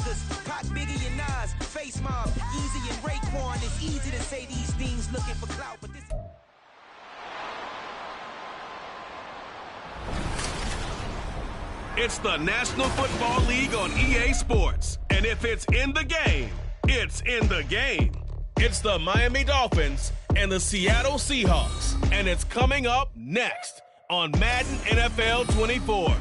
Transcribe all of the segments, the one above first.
niggas. Pac, Biggie, and Nas, Face Mob, Easy and Raekwon. It's easy to say these things looking for clout, but this... It's the National Football League on EA Sports. And if it's in the game, it's in the game. It's the Miami Dolphins and the Seattle Seahawks. And it's coming up next on Madden NFL 24.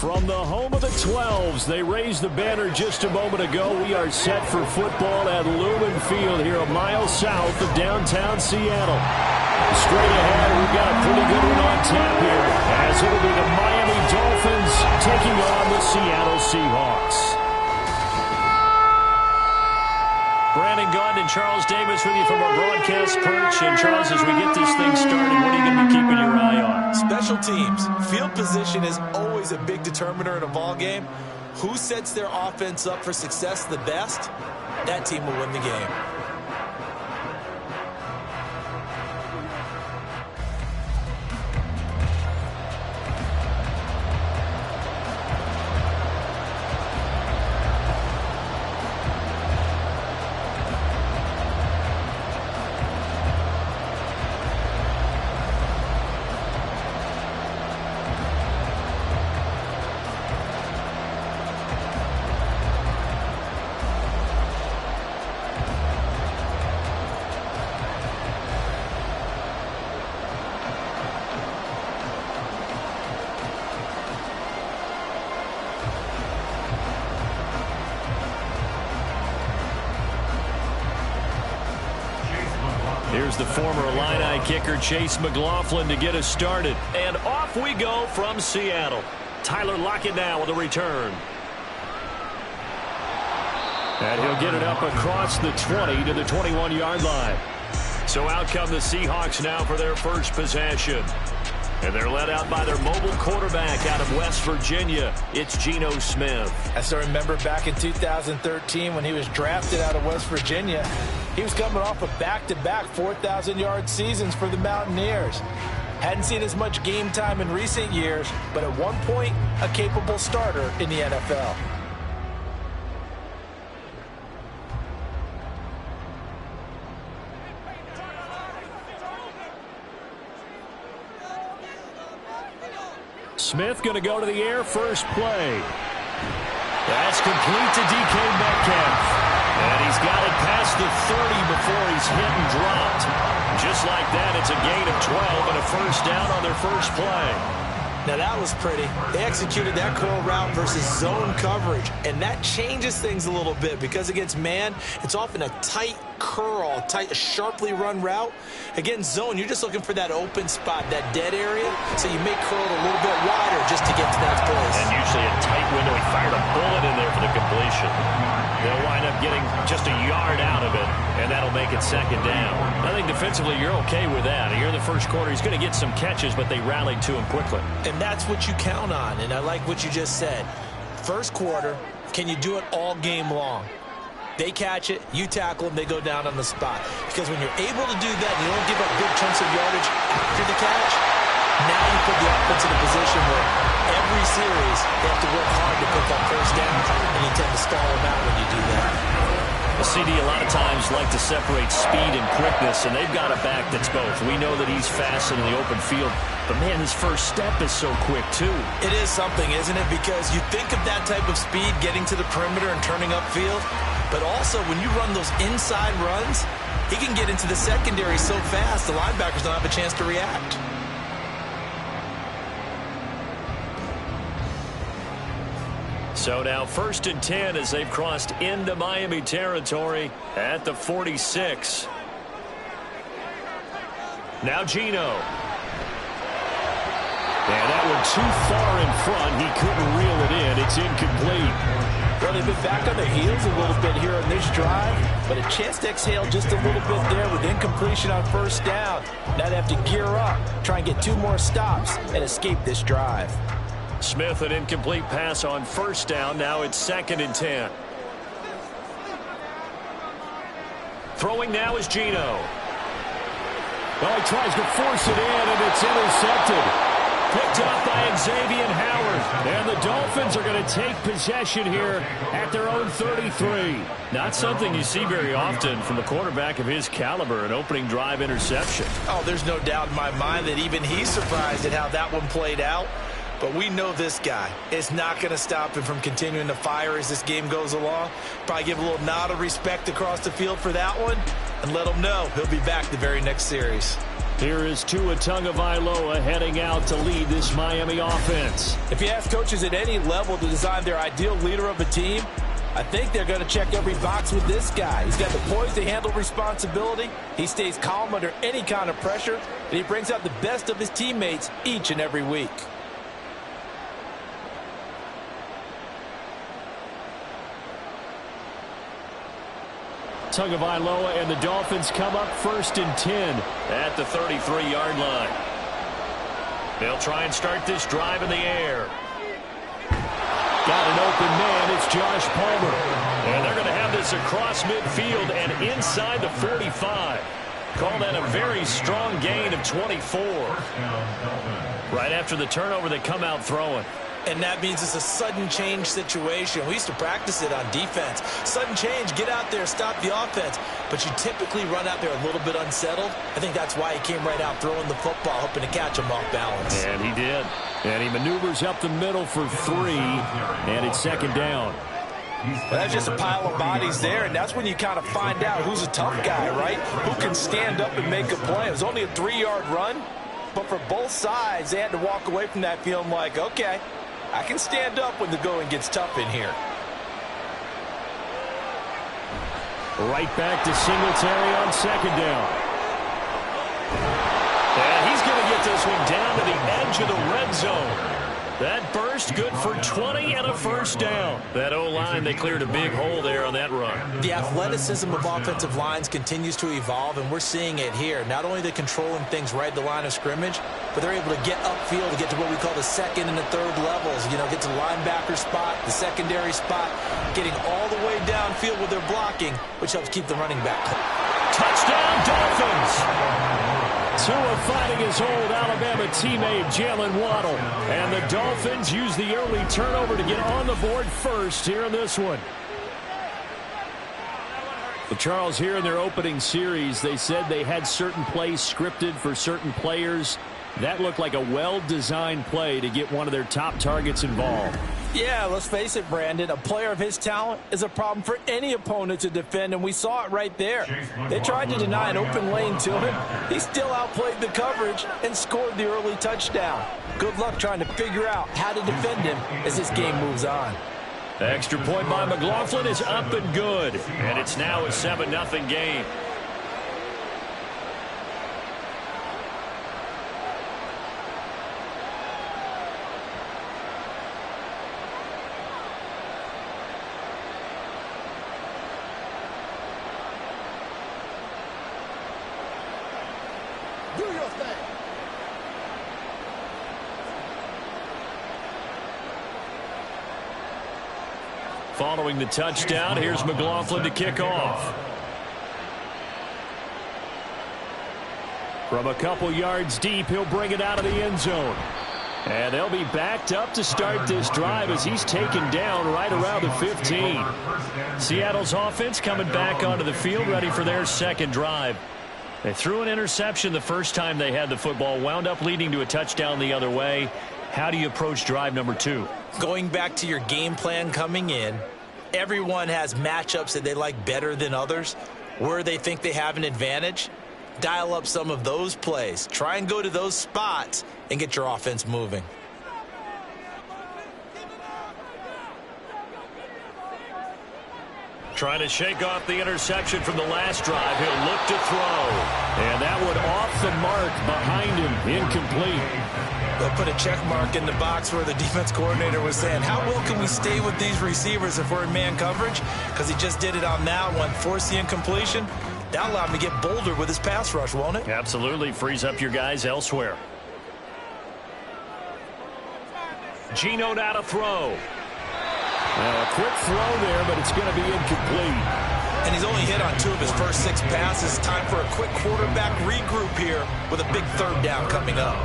From the home of the 12s, they raised the banner just a moment ago. We are set for football at Lumen Field here a mile south of downtown Seattle. Straight ahead, we've got a pretty good one on tap here, as it'll be the Miami Dolphins taking on the Seattle Seahawks. Brandon Gunn and Charles Davis with you from our broadcast perch. And Charles, as we get this thing started, what are you going to be keeping your eye on? Special teams. Field position is always a big determiner in a ball game. Who sets their offense up for success the best, that team will win the game. Here's the former Illini kicker Chase McLaughlin to get us started. And off we go from Seattle. Tyler Lockett now with a return. And he'll get it up across the 20 to the 21-yard line. So out come the Seahawks now for their first possession. And they're led out by their mobile quarterback out of West Virginia. It's Geno Smith. As I remember back in 2013 when he was drafted out of West Virginia, he was coming off of back-to-back 4,000-yard seasons for the Mountaineers. Hadn't seen as much game time in recent years, but at one point, a capable starter in the NFL. Smith going to go to the air first play. That's complete to DK Metcalf. And he's got it past the 30 before he's hit and dropped. Just like that, it's a gain of 12 and a first down on their first play. Now that was pretty. They executed that curl route versus zone coverage, and that changes things a little bit because against man, it's often a tight curl, sharply run route. Against zone, you're just looking for that open spot, that dead area, so you may curl it a little bit wider just to get to that place. And usually a tight window. He fired a bullet in there for the completion. They'll wind up getting just a yard out of it, and that'll make it second down. I think defensively you're okay with that. Here in the first quarter, he's going to get some catches, but they rallied to him quickly. And that's what you count on, and I like what you just said. First quarter, can you do it all game long? They catch it, you tackle them, they go down on the spot. Because when you're able to do that, and you don't give up big chunks of yardage after the catch, now you put the offense in a position where every series they have to work hard to pick up first down, and you tend to stall them out when you do that. The CD a lot of times like to separate speed and quickness, and they've got a back that's both. We know that he's fast in the open field, but man, his first step is so quick too. It is something, isn't it? Because you think of that type of speed getting to the perimeter and turning upfield, but also when you run those inside runs, he can get into the secondary so fast the linebackers don't have a chance to react. So now 1st and 10 as they've crossed into Miami territory at the 46. Now Geno. And that one too far in front. He couldn't reel it in. It's incomplete. Well, they've been back on their heels a little bit here on this drive, but a chance to exhale just a little bit there with incompletion on first down. Now they have to gear up, try and get 2 more stops, and escape this drive. Smith, an incomplete pass on first down. Now it's 2nd and 10. Throwing now is Geno. Well, he tries to force it in, and it's intercepted. Picked up by Xavier Howard. And the Dolphins are going to take possession here at their own 33. Not something you see very often from a quarterback of his caliber, an opening drive interception. Oh, there's no doubt in my mind that even he's surprised at how that one played out. But we know this guy is not going to stop him from continuing to fire as this game goes along. Probably give a little nod of respect across the field for that one and let him know he'll be back the very next series. Here is Tua Tagovailoa heading out to lead this Miami offense. If you ask coaches at any level to design their ideal leader of a team, I think they're going to check every box with this guy. He's got the poise to handle responsibility. He stays calm under any kind of pressure, and he brings out the best of his teammates each and every week. Tagovailoa and the Dolphins come up 1st and 10 at the 33-yard line. They'll try and start this drive in the air. Got an open man. It's Josh Palmer. And they're going to have this across midfield and inside the 45. Call that a very strong gain of 24. Right after the turnover, they come out throwing. And that means it's a sudden change situation. We used to practice it on defense. Sudden change, get out there, stop the offense. But you typically run out there a little bit unsettled. I think that's why he came right out throwing the football, hoping to catch him off balance. And he did. And he maneuvers up the middle for 3, and it's 2nd down. Well, that's just a pile of bodies there, and that's when you kind of find out who's a tough guy, right? Who can stand up and make a play. It was only a 3-yard run, but for both sides, they had to walk away from that feeling like, okay, I can stand up when the going gets tough in here. Right back to Singletary on 2nd down. And he's going to get this one down to the edge of the red zone. That burst good for 20 and a 1st down. That O-line, they cleared a big hole there on that run. The athleticism of offensive lines continues to evolve, and we're seeing it here. Not only are they controlling things right at the line of scrimmage, but they're able to get upfield to get to what we call the 2nd and the 3rd levels. You know, get to the linebacker spot, the secondary spot, getting all the way downfield with their blocking, which helps keep the running back. Touchdown, Dolphins! Tua fighting his old Alabama teammate Jalen Waddle. And the Dolphins use the early turnover to get on the board first here in this one. Well, Charles, here in their opening series, they said they had certain plays scripted for certain players. That looked like a well-designed play to get one of their top targets involved. Yeah, let's face it, Brandon. A player of his talent is a problem for any opponent to defend, and we saw it right there. They tried to deny an open lane to him. He still outplayed the coverage and scored the early touchdown. Good luck trying to figure out how to defend him as this game moves on. The extra point by McLaughlin is up and good. And it's now a 7-0 game. Following the touchdown, here's McLaughlin to kick off. From a couple yards deep, he'll bring it out of the end zone. And they'll be backed up to start this drive as he's taken down right around the 15. Seattle's offense coming back onto the field, ready for their 2nd drive. They threw an interception the first time they had the football, wound up leading to a touchdown the other way. How do you approach drive number 2? Going back to your game plan coming in, everyone has matchups that they like better than others. Where they think they have an advantage, dial up some of those plays. Try and go to those spots and get your offense moving. Trying to shake off the interception from the last drive. He'll look to throw. And that one off the mark behind him, incomplete. They'll put a check mark in the box where the defense coordinator was saying, how well can we stay with these receivers if we're in man coverage? Because he just did it on that one, forced the incompletion. That'll allow him to get bolder with his pass rush, won't it? Absolutely. Frees up your guys elsewhere. Geno now to throw. A quick throw there, but it's going to be incomplete. And he's only hit on 2 of his first 6 passes. Time for a quick quarterback regroup here with a big 3rd down coming up.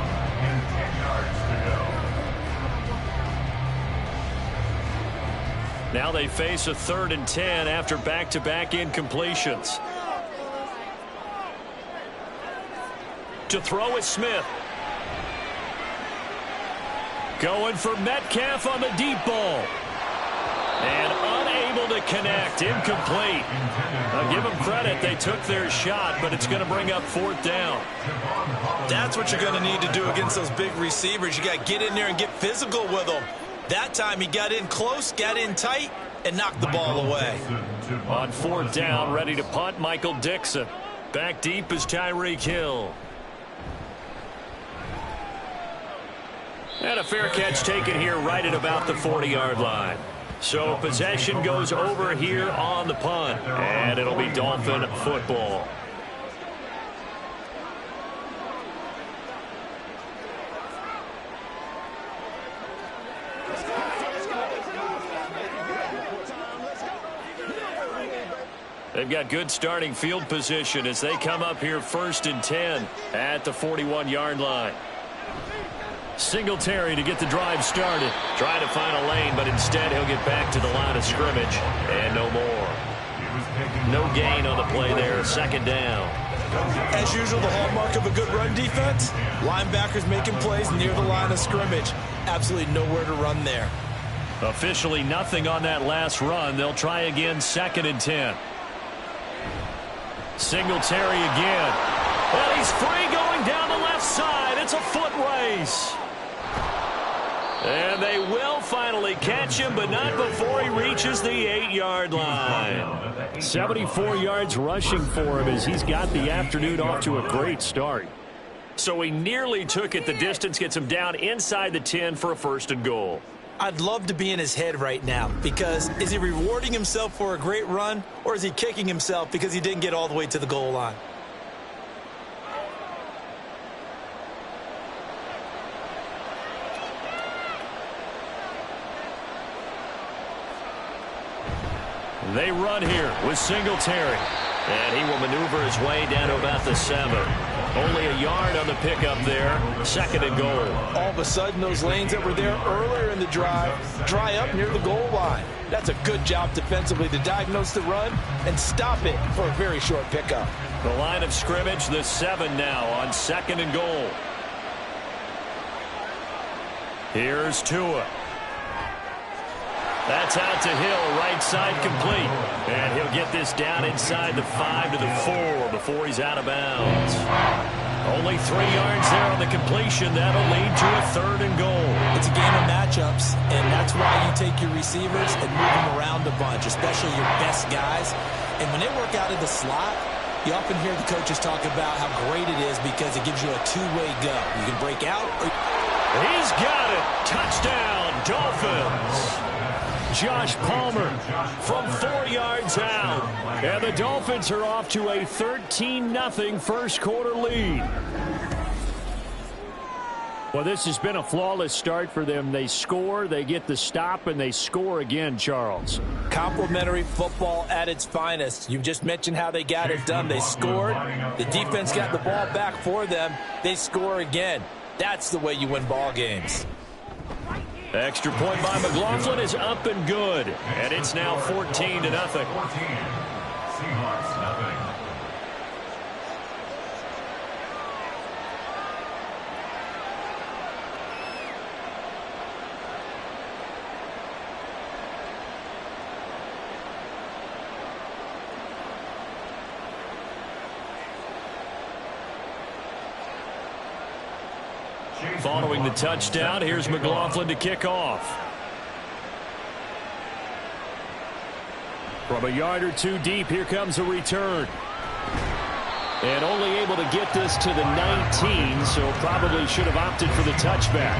Now they face a 3rd and 10 after back-to-back incompletions. To throw is Smith. Going for Metcalf on the deep ball. And unable to connect. Incomplete. I'll give them credit. They took their shot, but it's going to bring up 4th down. That's what you're going to need to do against those big receivers. You got to get in there and get physical with them. That time he got in close, got in tight, and knocked the ball away. On 4th down, ready to punt, Michael Dixon. Back deep is Tyreek Hill. And a fair catch taken here right at about the 40-yard line. So possession goes over here on the punt, and it'll be Dolphin football. They've got good starting field position as they come up here 1st and 10 at the 41-yard line. Singletary to get the drive started. Trying to find a lane, but instead he'll get back to the line of scrimmage. And no more. No gain on the play there. 2nd down. As usual, the hallmark of a good run defense, linebackers making plays near the line of scrimmage. Absolutely nowhere to run there. Officially nothing on that last run. They'll try again 2nd and 10. Singletary again. Well, he's free going down the left side. It's a foot race. And they will finally catch him, but not before he reaches the 8-yard line. 74 yards rushing for him as he's got the afternoon off to a great start. So he nearly took it the distance, gets him down inside the 10 for a 1st and goal. I'd love to be in his head right now, because is he rewarding himself for a great run, or is he kicking himself because he didn't get all the way to the goal line? They run here with Singletary. And he will maneuver his way down to about the 7. Only a yard on the pickup there. 2nd and goal. All of a sudden, those lanes that were there earlier in the drive dry up near the goal line. That's a good job defensively to diagnose the run and stop it for a very short pickup. The line of scrimmage, the 7 now on 2nd and goal. Here's Tua. That's out to Hill, right side complete. And he'll get this down inside the 5 to the 4 before he's out of bounds. Only 3 yards there on the completion. That'll lead to a 3rd and goal. It's a game of matchups, and that's why you take your receivers and move them around a bunch, especially your best guys. And when they work out of the slot, you often hear the coaches talk about how great it is because it gives you a two-way go. You can break out. He's got it. Touchdown, Dolphins. Josh Palmer from 4 yards out. And the Dolphins are off to a 13-0 first quarter lead. Well, this has been a flawless start for them. They score, they get the stop, and they score again, Charles. Complimentary football at its finest. You just mentioned how they got it done. They scored. The defense got the ball back for them. They score again. That's the way you win ball games. Extra point by McLaughlin is up and good. And it's now 14-0. Following the touchdown, here's McLaughlin to kick off. From a yard or two deep, here comes a return. And only able to get this to the 19, so probably should have opted for the touchback.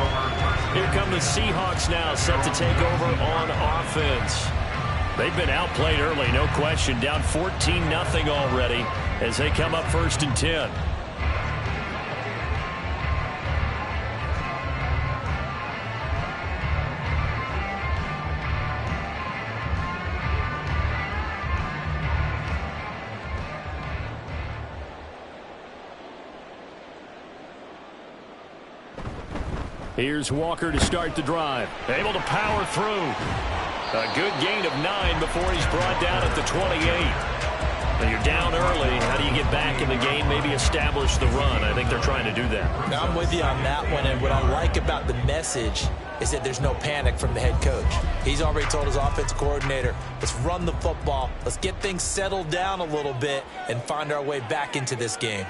Here come the Seahawks now, set to take over on offense. They've been outplayed early, no question. Down 14-0 already as they come up 1st and 10. Here's Walker to start the drive. Able to power through. A good gain of 9 before he's brought down at the 28. Now you're down early. How do you get back in the game, maybe establish the run? I think they're trying to do that. Now I'm with you on that one, and what I like about the message is that there's no panic from the head coach. He's already told his offensive coordinator, let's run the football, let's get things settled down a little bit and find our way back into this game.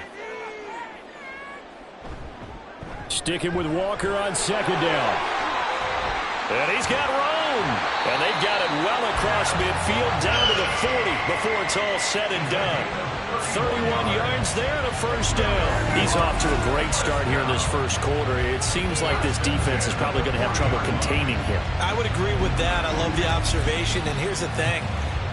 Sticking with Walker on second down. And he's got room. And they've got it well across midfield down to the 40 before it's all said and done. 31 yards there and a first down. He's off to a great start here in this first quarter. It seems like this defense is probably going to have trouble containing him. I would agree with that. I love the observation. And here's the thing.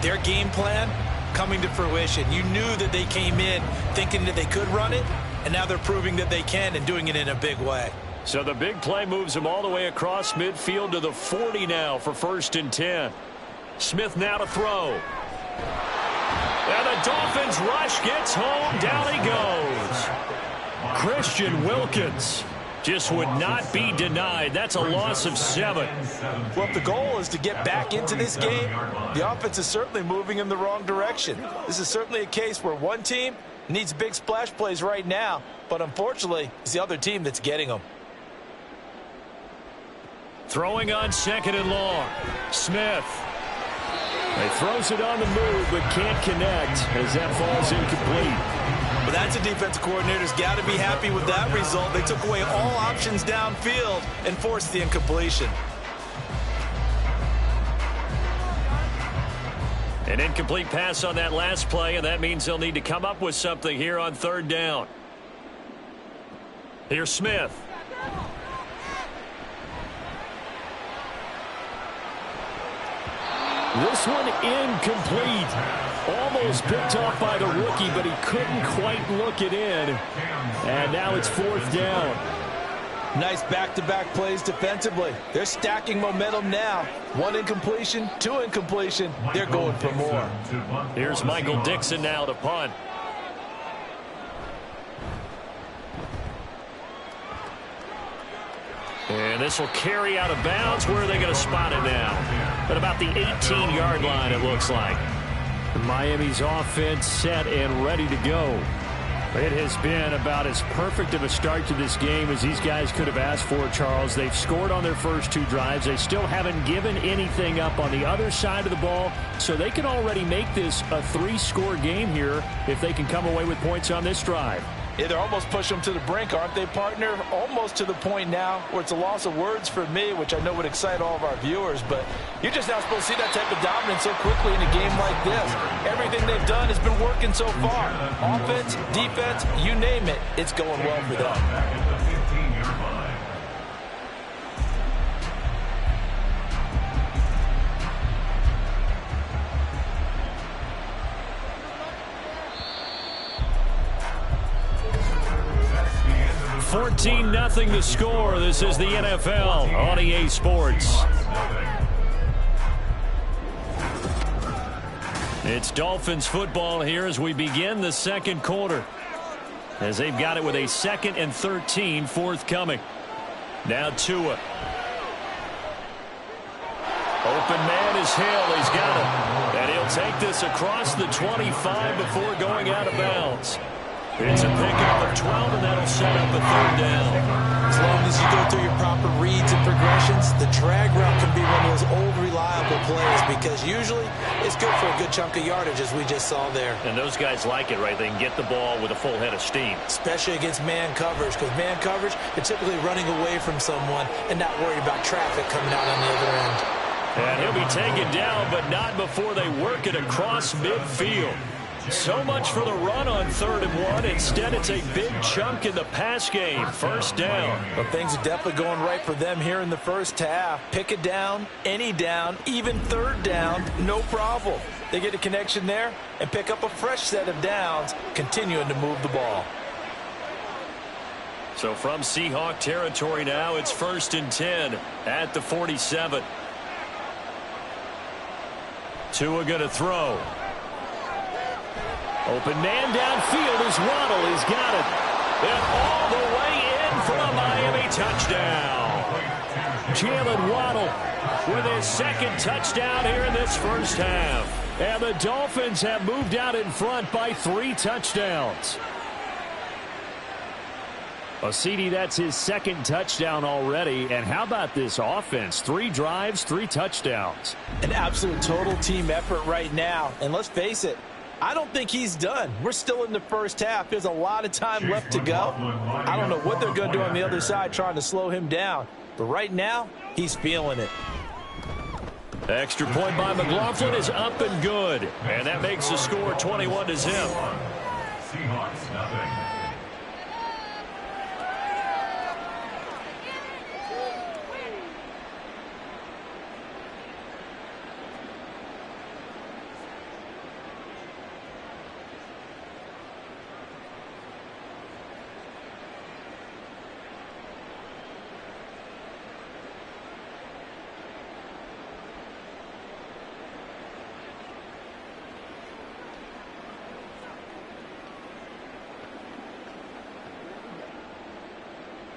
Their game plan coming to fruition. You knew that they came in thinking that they could run it, and now they're proving that they can and doing it in a big way. So the big play moves him all the way across midfield to the 40 now for 1st and 10. Smith now to throw. And the Dolphins rush gets home. Down he goes. Christian Wilkins just would not be denied. That's a loss of 7. Well, if the goal is to get back into this game, the offense is certainly moving in the wrong direction. This is certainly a case where one team needs big splash plays right now, but unfortunately, it's the other team that's getting them. Throwing on 2nd and long. Smith. He throws it on the move, but can't connect as that falls incomplete. But that's a defensive coordinator's got to be happy with that result. They took away all options downfield and forced the incompletion. An incomplete pass on that last play, and that means they'll need to come up with something here on 3rd down. Here's Smith. This one incomplete. Almost picked off by the rookie, but he couldn't quite look it in. And now it's 4th down. Nice back-to-back plays defensively. They're stacking momentum now. 1 incompletion, 2 incompletion. They're going for more. Here's Michael Dixon now to punt. And this will carry out of bounds. Where are they going to spot it now? At about the 18-yard line, it looks like. Miami's offense set and ready to go. It has been about as perfect of a start to this game as these guys could have asked for, Charles. They've scored on their first 2 drives. They still haven't given anything up on the other side of the ball, so they can already make this a 3-score game here if they can come away with points on this drive. Yeah, they're almost pushing them to the brink, aren't they, partner? Almost to the point now where it's a loss of words for me, which I know would excite all of our viewers, but you're just not supposed to see that type of dominance so quickly in a game like this. Everything they've done has been working so far. Offense, defense, you name it, it's going well for them. 14-0 the score. This is the NFL on EA Sports. It's Dolphins football here as we begin the second quarter, as they've got it with a 2nd and 13 forthcoming. Now Tua. Open man is Hill. He's got it. And he'll take this across the 25 before going out of bounds. It's a pickup of 12, and that'll set up a 3rd down. As long as you go through your proper reads and progressions, the drag route can be one of those old, reliable plays because usually it's good for a good chunk of yardage, as we just saw there. And those guys like it, right? They can get the ball with a full head of steam. Especially against man coverage, because man coverage, they're typically running away from someone and not worried about traffic coming out on the other end. And he'll be taken down, but not before they work it across midfield. So much for the run on 3rd and 1. Instead, it's a big chunk in the pass game. 1st down. Well, things are definitely going right for them here in the first half. Pick a down, any down, even 3rd down, no problem. They get a connection there and pick up a fresh set of downs, continuing to move the ball. So from Seahawk territory now, it's 1st and 10 at the 47. Tua going to throw. Open man downfield is Waddle. He's got it. And all the way in for a Miami touchdown. Jalen Waddle with his second touchdown here in this first half. And the Dolphins have moved out in front by 3 touchdowns. Well, CD, that's his second touchdown already. And how about this offense? 3 drives, 3 touchdowns. An absolute total team effort right now. And let's face it, I don't think he's done. We're still in the first half. There's a lot of time left to go. I don't know what they're going to do on the other side trying to slow him down. But right now, he's feeling it. Extra point by McLaughlin is up and good. And that makes the score 21-0. Seahawks, nothing.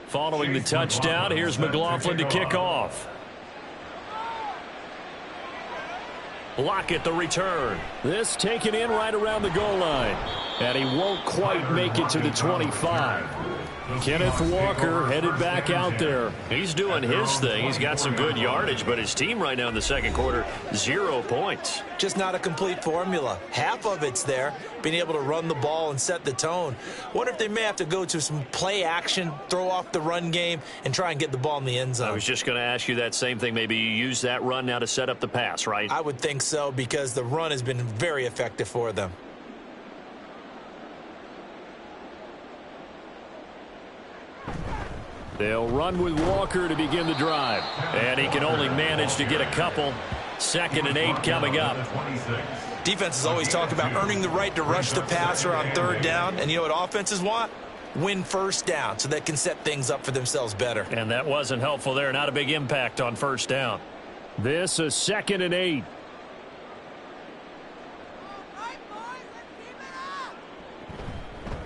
Following the touchdown, here's McLaughlin to kick off. Lockett the return. This taken in right around the goal line. And he won't quite make it to the 25. Kenneth Walker headed back out there. He's doing his thing. He's got some good yardage, but his team right now in the second quarter, 0 points. Just not a complete formula. Half of it's there, being able to run the ball and set the tone. Wonder if they may have to go to some play action, throw off the run game, and try and get the ball in the end zone. I was just going to ask you that same thing. Maybe you use that run now to set up the pass, right? I would think so, because the run has been very effective for them. They'll run with Walker to begin the drive. And he can only manage to get a couple. 2nd and 8 coming up. Defenses always talk about earning the right to rush the passer on 3rd down. And you know what offenses want? Win 1st down so they can set things up for themselves better. And that wasn't helpful there. Not a big impact on 1st down. This is 2nd and 8.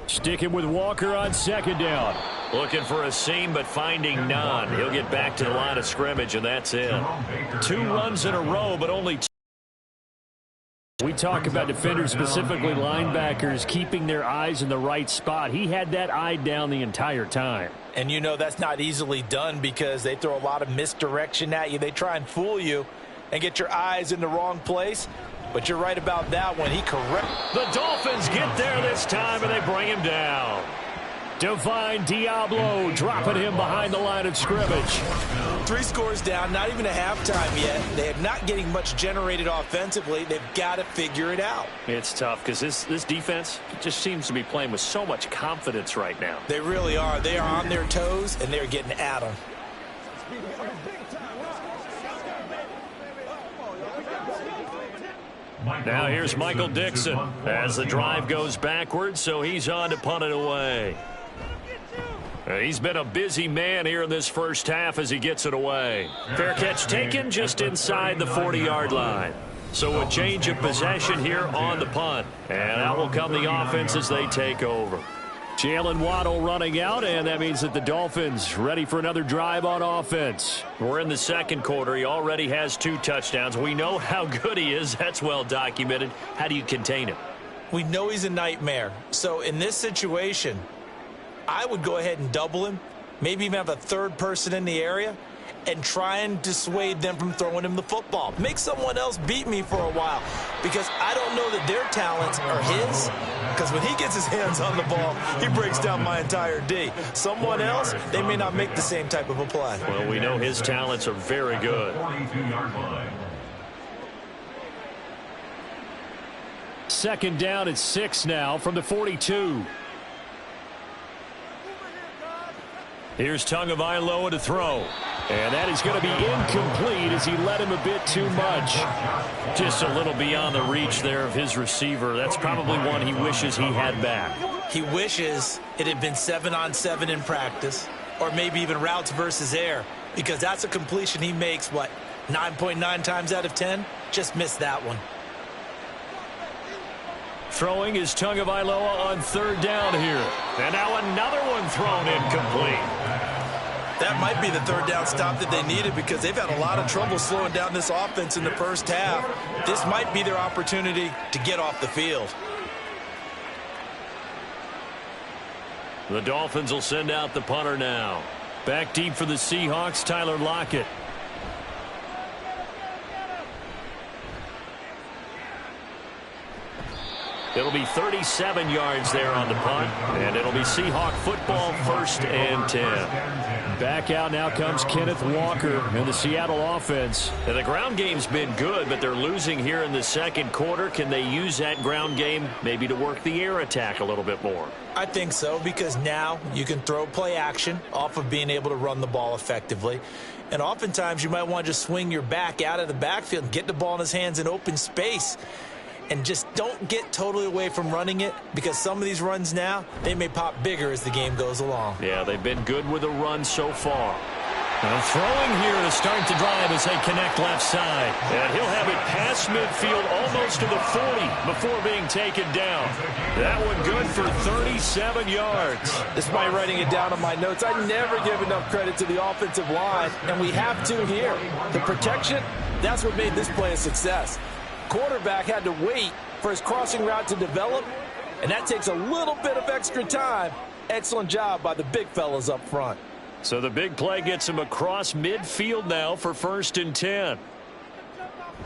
Sticking with Walker on 2nd down. Looking for a seam, but finding none. He'll get back to the line of scrimmage, and that's it. 2 runs in a row, but only 2. We talk about defenders, specifically linebackers, keeping their eyes in the right spot. He had that eye down the entire time. And you know that's not easily done because they throw a lot of misdirection at you. They try and fool you and get your eyes in the wrong place. But you're right about that one. He correct. The Dolphins get there this time, and they bring him down. Divine Diablo dropping him behind the line of scrimmage. 3 scores down, not even a halftime yet. They are not getting much generated offensively. They've got to figure it out. It's tough because this defense just seems to be playing with so much confidence right now. They really are. They are on their toes, and they're getting at them. Now here's Michael Dixon as the drive goes backwards, so he's on to punt it away. He's been a busy man here in this first half as he gets it away. Fair catch taken just inside the 40-yard line. So a change of possession here on the punt. And out will come the offense as they take over. Jalen Waddle running out, and that means that the Dolphins ready for another drive on offense. We're in the second quarter. He already has 2 touchdowns. We know how good he is. That's well documented. How do you contain him? We know he's a nightmare. So in this situation, I would go ahead and double him, maybe even have a 3rd person in the area, and try and dissuade them from throwing him the football. Make someone else beat me for a while, because I don't know that their talents are his, because when he gets his hands on the ball, he breaks down my entire D. Someone else, they may not make the same type of a play. Well, we know his talents are very good. 42-yard line. 2nd down at 6 now from the 42. Here's Tagovailoa to throw. And that is going to be incomplete as he led him a bit too much. Just a little beyond the reach there of his receiver. That's probably one he wishes he had back. He wishes it had been 7-on-7 in practice, or maybe even routes versus air, because that's a completion he makes, 9.9 times out of 10? Just missed that one. Throwing is Tagovailoa on 3rd down here. And now another one thrown incomplete. That might be the third down stop that they needed because they've had a lot of trouble slowing down this offense in the first half. This might be their opportunity to get off the field. The Dolphins will send out the punter now. Back deep for the Seahawks, Tyler Lockett. It'll be 37 yards there on the punt, and it'll be Seahawk football, 1st and 10. Back out now comes Kenneth Walker and the Seattle offense. Now, the ground game's been good, but they're losing here in the second quarter. Can they use that ground game maybe to work the air attack a little bit more? I think so, because now you can throw play action off of being able to run the ball effectively. And oftentimes you might want to just swing your back out of the backfield and get the ball in his hands in open space. And just don't get totally away from running it, because some of these runs now, they may pop bigger as the game goes along. Yeah, they've been good with a run so far. Now throwing here to start the drive as they connect left side. And he'll have it past midfield almost to the 40 before being taken down. That one good for 37 yards. This is my writing it down on my notes. I never give enough credit to the offensive line, and we have to here. The protection, that's what made this play a success. Quarterback had to wait for his crossing route to develop, and that takes a little bit of extra time. Excellent job by the big fellas up front. So the big play gets him across midfield now for 1st and 10.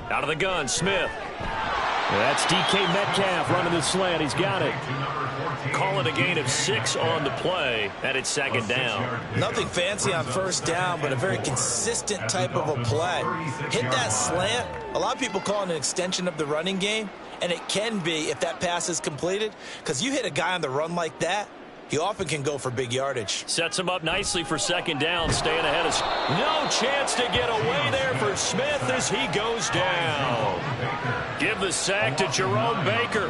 Out of the gun, Smith. That's DK Metcalf running the slant. He's got it. Call it a gain of 6 on the play, and it's 2nd down. Nothing fancy on 1st down, but a very consistent type of a play. Hit that slant. A lot of people call it an extension of the running game, and it can be if that pass is completed, because you hit a guy on the run like that, he often can go for big yardage. Sets him up nicely for 2nd down, staying ahead of... No chance to get away there for Smith as he goes down. Give the sack to Jerome Baker.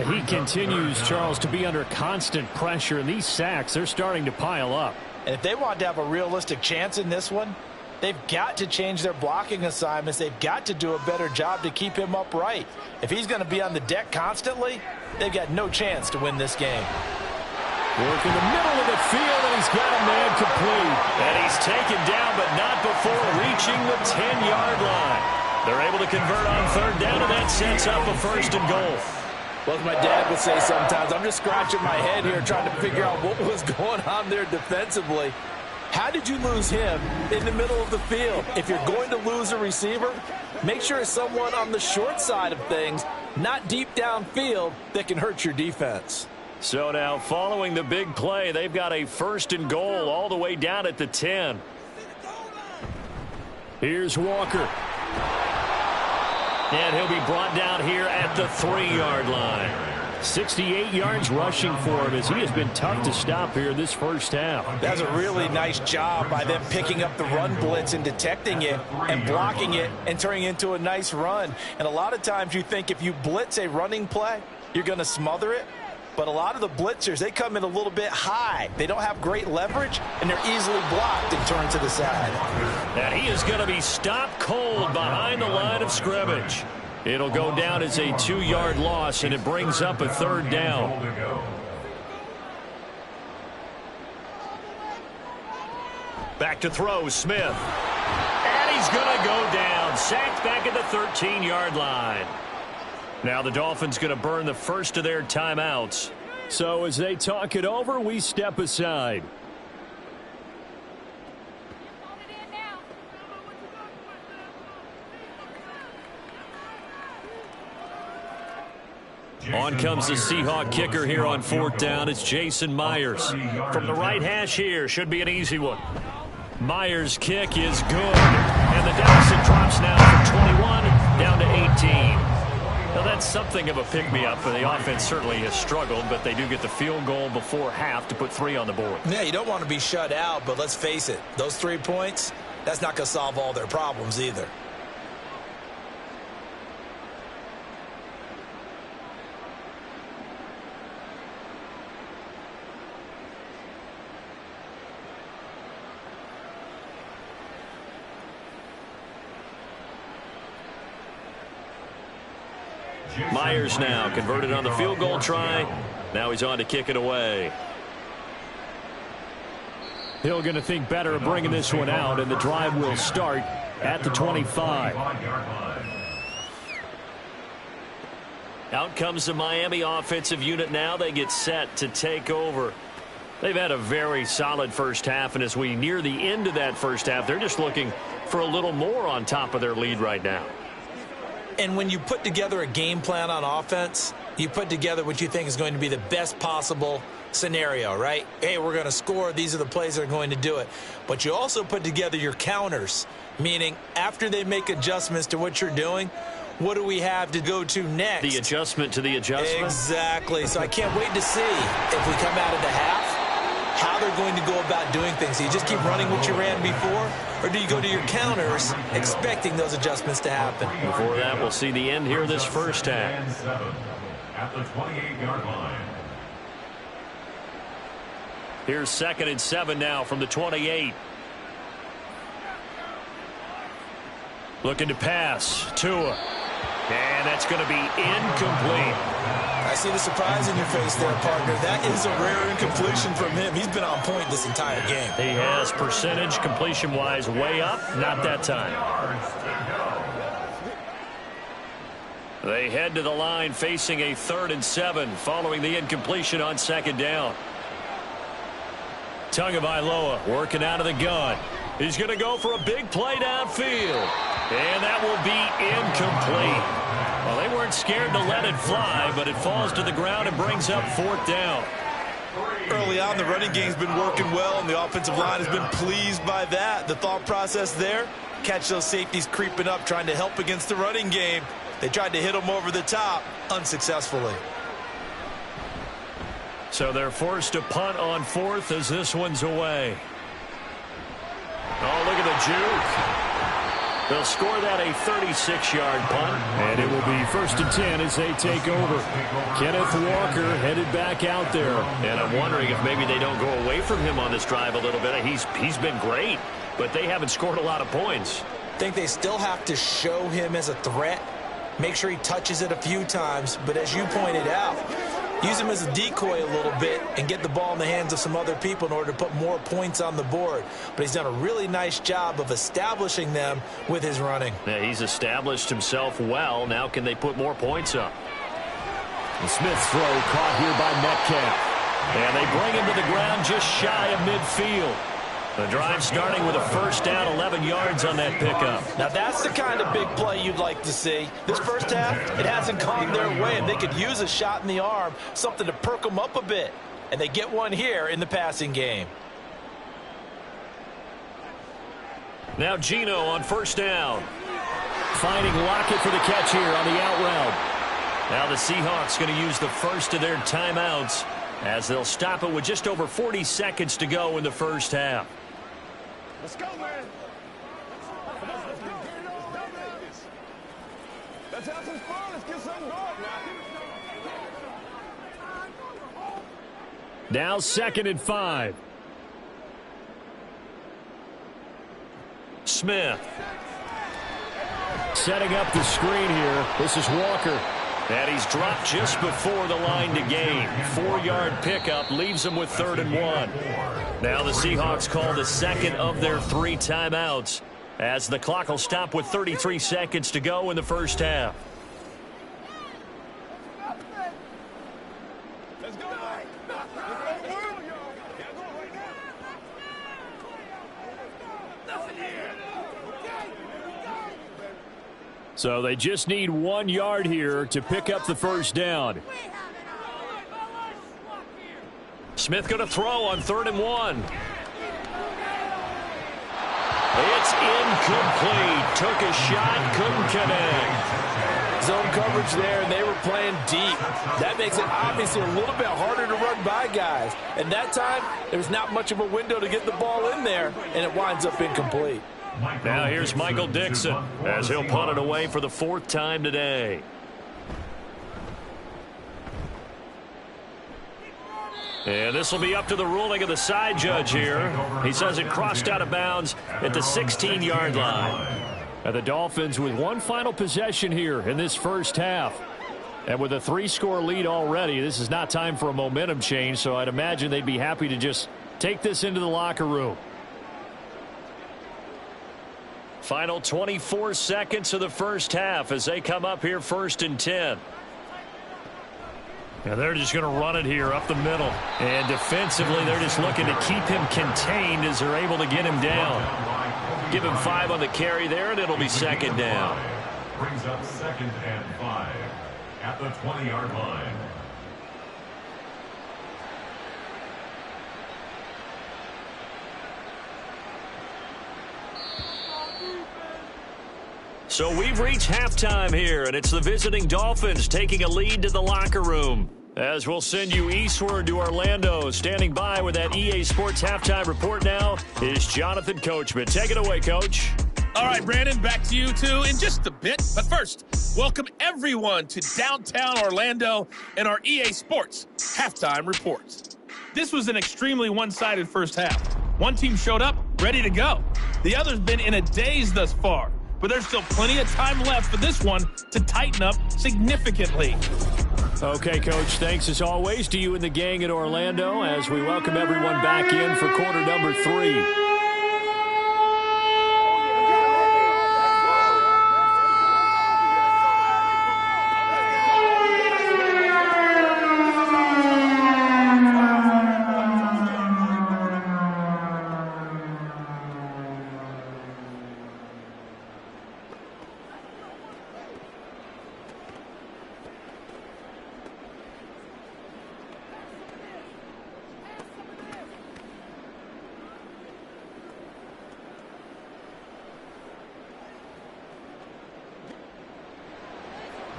He continues, Charles, to be under constant pressure, and these sacks, they're starting to pile up. And if they want to have a realistic chance in this one, they've got to change their blocking assignments. They've got to do a better job to keep him upright. If he's going to be on the deck constantly, they've got no chance to win this game. Work in the middle of the field, and he's got a man complete. And he's taken down, but not before reaching the 10-yard line. They're able to convert on 3rd down, and that sets up a 1st and goal. Well, as my dad would say sometimes, I'm just scratching my head here trying to figure out what was going on there defensively. How did you lose him in the middle of the field? If you're going to lose a receiver, make sure it's someone on the short side of things, not deep downfield, that can hurt your defense. So now, following the big play, they've got a 1st and goal all the way down at the 10. Here's Walker. And he'll be brought down here at the 3-yard line. 68 yards rushing for him as he has been tough to stop here this first half. That's a really nice job by them picking up the run blitz and detecting it and blocking it and turning it into a nice run. And a lot of times you think if you blitz a running play, you're going to smother it. But a lot of the blitzers, they come in a little bit high. They don't have great leverage, and they're easily blocked and turned to the side. And he is going to be stopped cold behind the line of scrimmage. It'll go down as a 2-yard loss, and it brings up a 3rd down. Back to throw, Smith. And he's going to go down. Sacked back at the 13-yard line. Now the Dolphins going to burn the first of their timeouts. So as they talk it over, we step aside. On comes the Seahawk kicker here on 4th down. It's Jason Myers. From the right hash here, should be an easy one. Myers' kick is good. And the deficit drops now from 21 down to 18. Now, that's something of a pick-me-up, and the offense certainly has struggled, but they do get the field goal before half to put 3 on the board. Yeah, you don't want to be shut out, but let's face it, those 3 points, that's not going to solve all their problems either. Myers now converted on the field goal try. Now he's on to kick it away. Hill going to think better of bringing this one out, and the drive will start at the 25. Out comes the Miami offensive unit now. They get set to take over. They've had a very solid first half, and as we near the end of that first half, they're just looking for a little more on top of their lead right now. And when you put together a game plan on offense, you put together what you think is going to be the best possible scenario, right? Hey, we're going to score. These are the plays that are going to do it. But you also put together your counters, meaning after they make adjustments to what you're doing, what do we have to go to next? The adjustment to the adjustment? Exactly. So I can't wait to see if we come out of the half, how they're going to go about doing things. Do you just keep running what you ran before, or do you go to your counters expecting those adjustments to happen? Before that, we'll see the end here this first half. At the 28-yard line. Here's 2nd and 7 now from the 28. Looking to pass. Tua. And that's going to be incomplete. I see the surprise in your face there, partner. That is a rare incompletion from him. He's been on point this entire game. He has percentage completion-wise way up. Not that time. They head to the line facing a 3rd and 7 following the incompletion on 2nd down. Tagovailoa working out of the gun. He's going to go for a big play downfield. And that will be incomplete. Well, they weren't scared to let it fly, but it falls to the ground and brings up 4th down. Early on, the running game's been working well, and the offensive line has been pleased by that. The thought process there, catch those safeties creeping up, trying to help against the running game. They tried to hit them over the top, unsuccessfully. So they're forced to punt on 4th as this one's away. Oh, look at the juke. They'll score that a 36-yard punt. And it will be 1st and 10 as they take over. Kenneth Walker headed back out there. And I'm wondering if maybe they don't go away from him on this drive a little bit. He's been great, but they haven't scored a lot of points. I think they still have to show him as a threat. Make sure he touches it a few times. But as you pointed out, use him as a decoy a little bit and get the ball in the hands of some other people in order to put more points on the board. But he's done a really nice job of establishing them with his running. Yeah, he's established himself well. Now can they put more points up? The Smith's throw caught here by Metcalf. And they bring him to the ground just shy of midfield. The drive starting with a 1st down, 11 yards on that pickup. Now that's the kind of big play you'd like to see. This first half, it hasn't gone their way, and they could use a shot in the arm, something to perk them up a bit. And they get one here in the passing game. Now Geno on 1st down. Finding Lockett for the catch here on the out route. Now the Seahawks going to use the first of their timeouts as they'll stop it with just over 40 seconds to go in the first half. Let's go, man. Let's have some fun. Let's get something going Now 2nd and 5. Smith. Setting up the screen here. This is Walker. And he's dropped just before the line to gain. 4-yard pickup leaves him with 3rd and 1. Now the Seahawks call the 2nd of their 3 timeouts as the clock will stop with 33 seconds to go in the first half. Let's go, man. So they just need 1 yard here to pick up the 1st down. Smith going to throw on 3rd and 1. It's incomplete. Took a shot, couldn't connect. Zone coverage there, and they were playing deep. That makes it obviously a little bit harder to run by guys. And that time, there's not much of a window to get the ball in there, and it winds up incomplete. Now here's Michael Dixon as he'll punt it away for the 4th time today. And this will be up to the ruling of the side judge here. He says it crossed out of bounds at the 16-yard line. And the Dolphins with one final possession here in this first half. And with a 3-score lead already, this is not time for a momentum change, so I'd imagine they'd be happy to just take this into the locker room. Final 24 seconds of the first half as they come up here 1st and 10. Yeah, they're just going to run it here up the middle. And defensively, they're just looking to keep him contained as they're able to get him down. Give him 5 on the carry there, and it'll be 2nd down. Brings up 2nd and 5 at the 20-yard line. So we've reached halftime here, and it's the visiting Dolphins taking a lead to the locker room. As we'll send you eastward to Orlando, standing by with that EA Sports halftime report now is Jonathan Coachman. Take it away, Coach. All right, Brandon, back to you two in just a bit. But first, welcome everyone to downtown Orlando and our EA Sports halftime reports. This was an extremely one-sided first half. One team showed up, ready to go. The other's been in a daze thus far. But there's still plenty of time left for this one to tighten up significantly. Okay, Coach, thanks as always to you and the gang in Orlando as we welcome everyone back in for quarter number 3.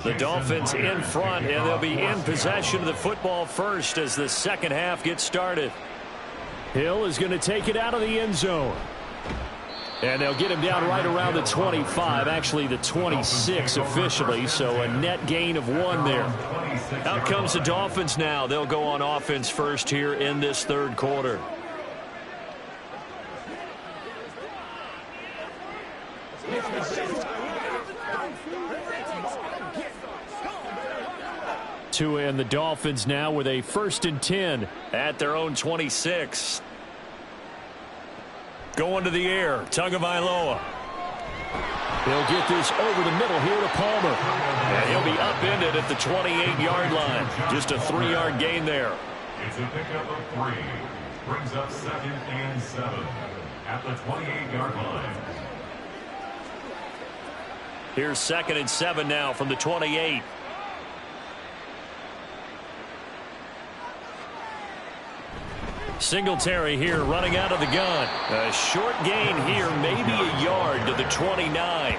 The Dolphins in front, and they'll be in possession of the football first as the second half gets started. Hill is going to take it out of the end zone. And they'll get him down right around the 25, actually the 26 officially, so a net gain of 1 there. Out comes the Dolphins now. They'll go on offense first here in this third quarter. Tua and the Dolphins now with a 1st and 10 at their own 26. Going to the air, Tagovailoa. They'll get this over the middle here to Palmer. And he'll be upended at the 28-yard line. Just a 3-yard gain there. It's a pickup of 3. Brings up 2nd and 7 at the 28-yard line. Here's 2nd and 7 now from the 28. Singletary here running out of the gun. A short gain here, maybe a yard to the 29.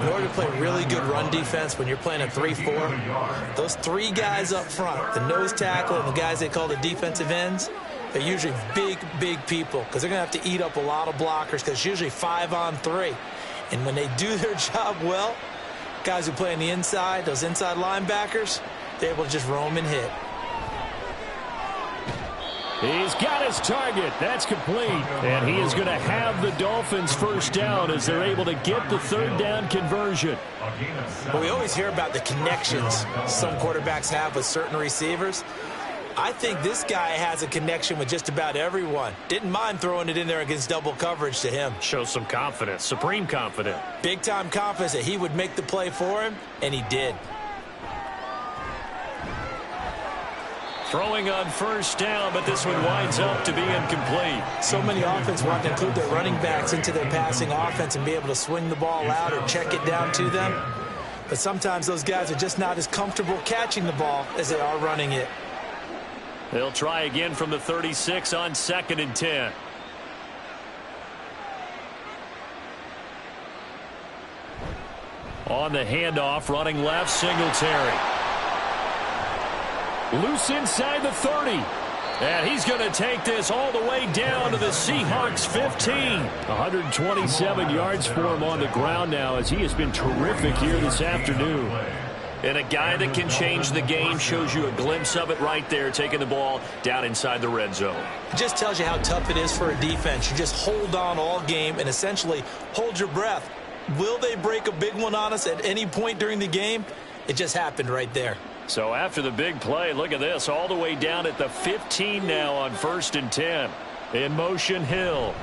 In order to play really good run defense when you're playing a 3-4, those 3 guys up front, the nose tackle and the guys they call the defensive ends, they're usually big people because they're going to have to eat up a lot of blockers because it's usually 5-on-3. And when they do their job well, guys who play on the inside, those inside linebackers, they're able to just roam and hit. He's got his target. That's complete. And he is going to have the Dolphins first down as they're able to get the 3rd down conversion. Well, we always hear about the connections some quarterbacks have with certain receivers. I think this guy has a connection with just about everyone. Didn't mind throwing it in there against double coverage to him. Shows some confidence, supreme confidence. Big-time confidence that he would make the play for him, and he did. Throwing on 1st down, but this one winds up to be incomplete. So many offenses want to include their running backs into their passing offense and be able to swing the ball out or check it down to them. But sometimes those guys are just not as comfortable catching the ball as they are running it. They'll try again from the 36 on 2nd and 10. On the handoff, running left, Singletary. Loose inside the 30. And he's going to take this all the way down to the Seahawks 15. 127 yards for him on the ground now as he has been terrific here this afternoon. And a guy that can change the game, shows you a glimpse of it right there, taking the ball down inside the red zone. It just tells you how tough it is for a defense. You just hold on all game and essentially hold your breath. Will they break a big one on us at any point during the game? It just happened right there. So after the big play, look at this, all the way down at the 15 now on 1st and 10. In motion, Hill.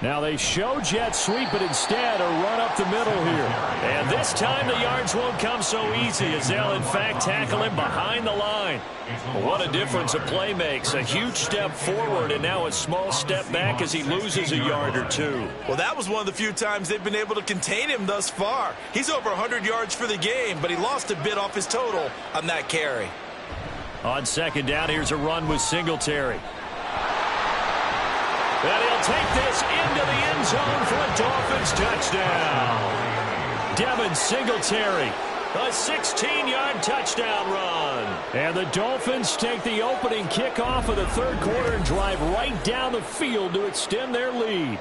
Now they show jet sweep, but instead a run up the middle here. And this time the yards won't come so easy as they'll, in fact, tackle him behind the line. What a difference a play makes. A huge step forward and now a small step back as he loses a yard or two. Well, that was one of the few times they've been able to contain him thus far. He's over 100 yards for the game, but he lost a bit off his total on that carry. On second down, here's a run with Singletary. And he'll take this into the end zone for a Dolphins touchdown. Devin Singletary, a 16-yard touchdown run. And the Dolphins take the opening kickoff of the third quarter and drive right down the field to extend their lead.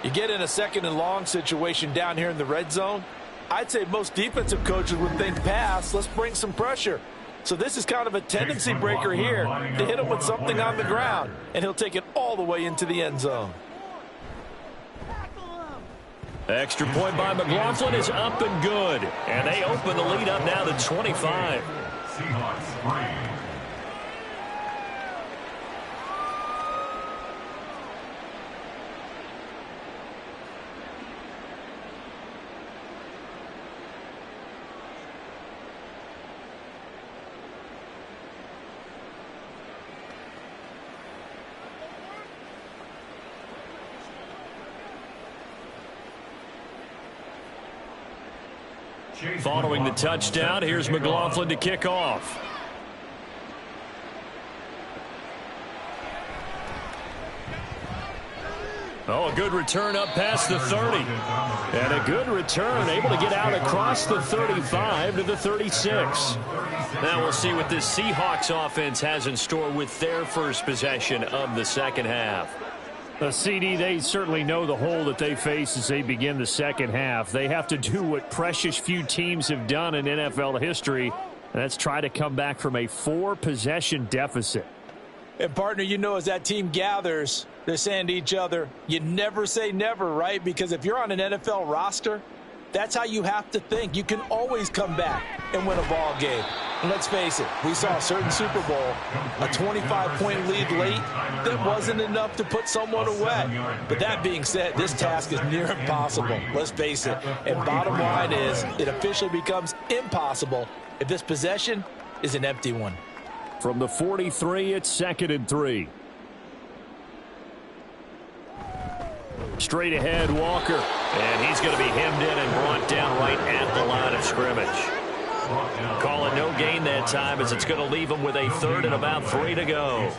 You get in a second and long situation down here in the red zone. I'd say most defensive coaches would think pass. Let's bring some pressure. So this is kind of a tendency breaker here to hit him with something on the ground, and he'll take it all the way into the end zone. Extra point by McLaughlin is up and good. And they open the lead up now to 25. Seahawks 3. Following the touchdown, here's McLaughlin to kick off. Oh, a good return up past the 30. And a good return, able to get out across the 35 to the 36. Now we'll see what this Seahawks offense has in store with their first possession of the second half. The CD, they certainly know the hole that they face as they begin the second half. They have to do what precious few teams have done in NFL history, and that's try to come back from a 4-possession deficit. And, partner, you know as that team gathers, they're saying to each other, you never say never, right? Because if you're on an NFL roster, that's how you have to think. You can always come back and win a ball game. And let's face it, we saw a certain Super Bowl, a 25-point lead late, that wasn't enough to put someone away. But that being said, this task is near impossible. Let's face it. And bottom line is, it officially becomes impossible if this possession is an empty one. From the 43, it's 2nd and 3. Straight ahead, Walker. And he's going to be hemmed in and brought down right at the line of scrimmage. Calling no gain that time as it's going to leave him with a 3rd and about 3 to go.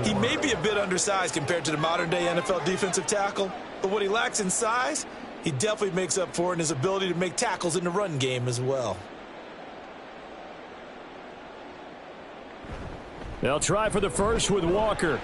He may be a bit undersized compared to the modern-day NFL defensive tackle, but what he lacks in size, he definitely makes up for in his ability to make tackles in the run game as well. They'll try for the first with Walker.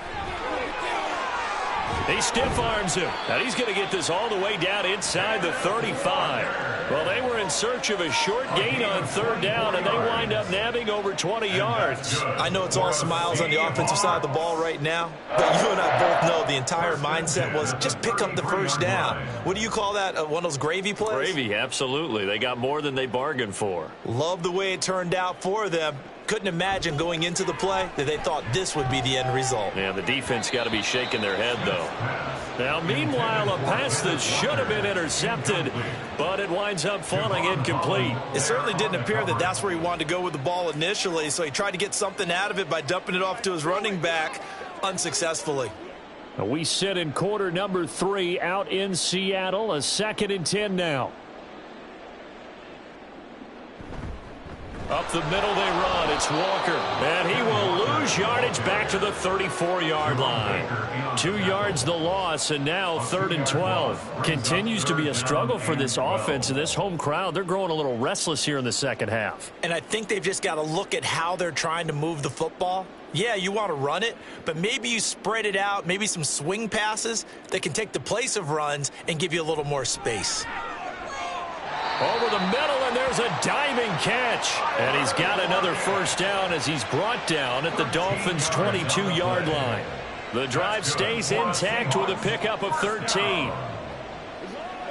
He stiff arms him, and he's going to get this all the way down inside the 35. Well, they were in search of a short gain on 3rd down, and they wind up nabbing over 20 yards. I know it's all smiles on the offensive side of the ball right now, but you and I both know the entire mindset was just pick up the first down. What do you call that, one of those gravy plays? Gravy, absolutely. They got more than they bargained for. Love the way it turned out for them. Couldn't imagine going into the play that they thought this would be the end result. Yeah, the defense got to be shaking their head, though. Now, meanwhile, a pass that should have been intercepted, but it winds up falling incomplete. It certainly didn't appear that that's where he wanted to go with the ball initially, so he tried to get something out of it by dumping it off to his running back unsuccessfully. We sit in quarter number 3 out in Seattle, a 2nd and 10 now. Up the middle they run. It's Walker. And he will lose yardage back to the 34-yard line. 2 yards the loss, and now 3rd and 12. Continues to be a struggle for this offense and this home crowd. They're growing a little restless here in the second half. And I think they've just got to look at how they're trying to move the football. Yeah, you want to run it, but maybe you spread it out, maybe some swing passes that can take the place of runs and give you a little more space. Over the middle, and there's a diving catch. And he's got another first down as he's brought down at the Dolphins' 22-yard line. The drive stays intact with a pickup of 13.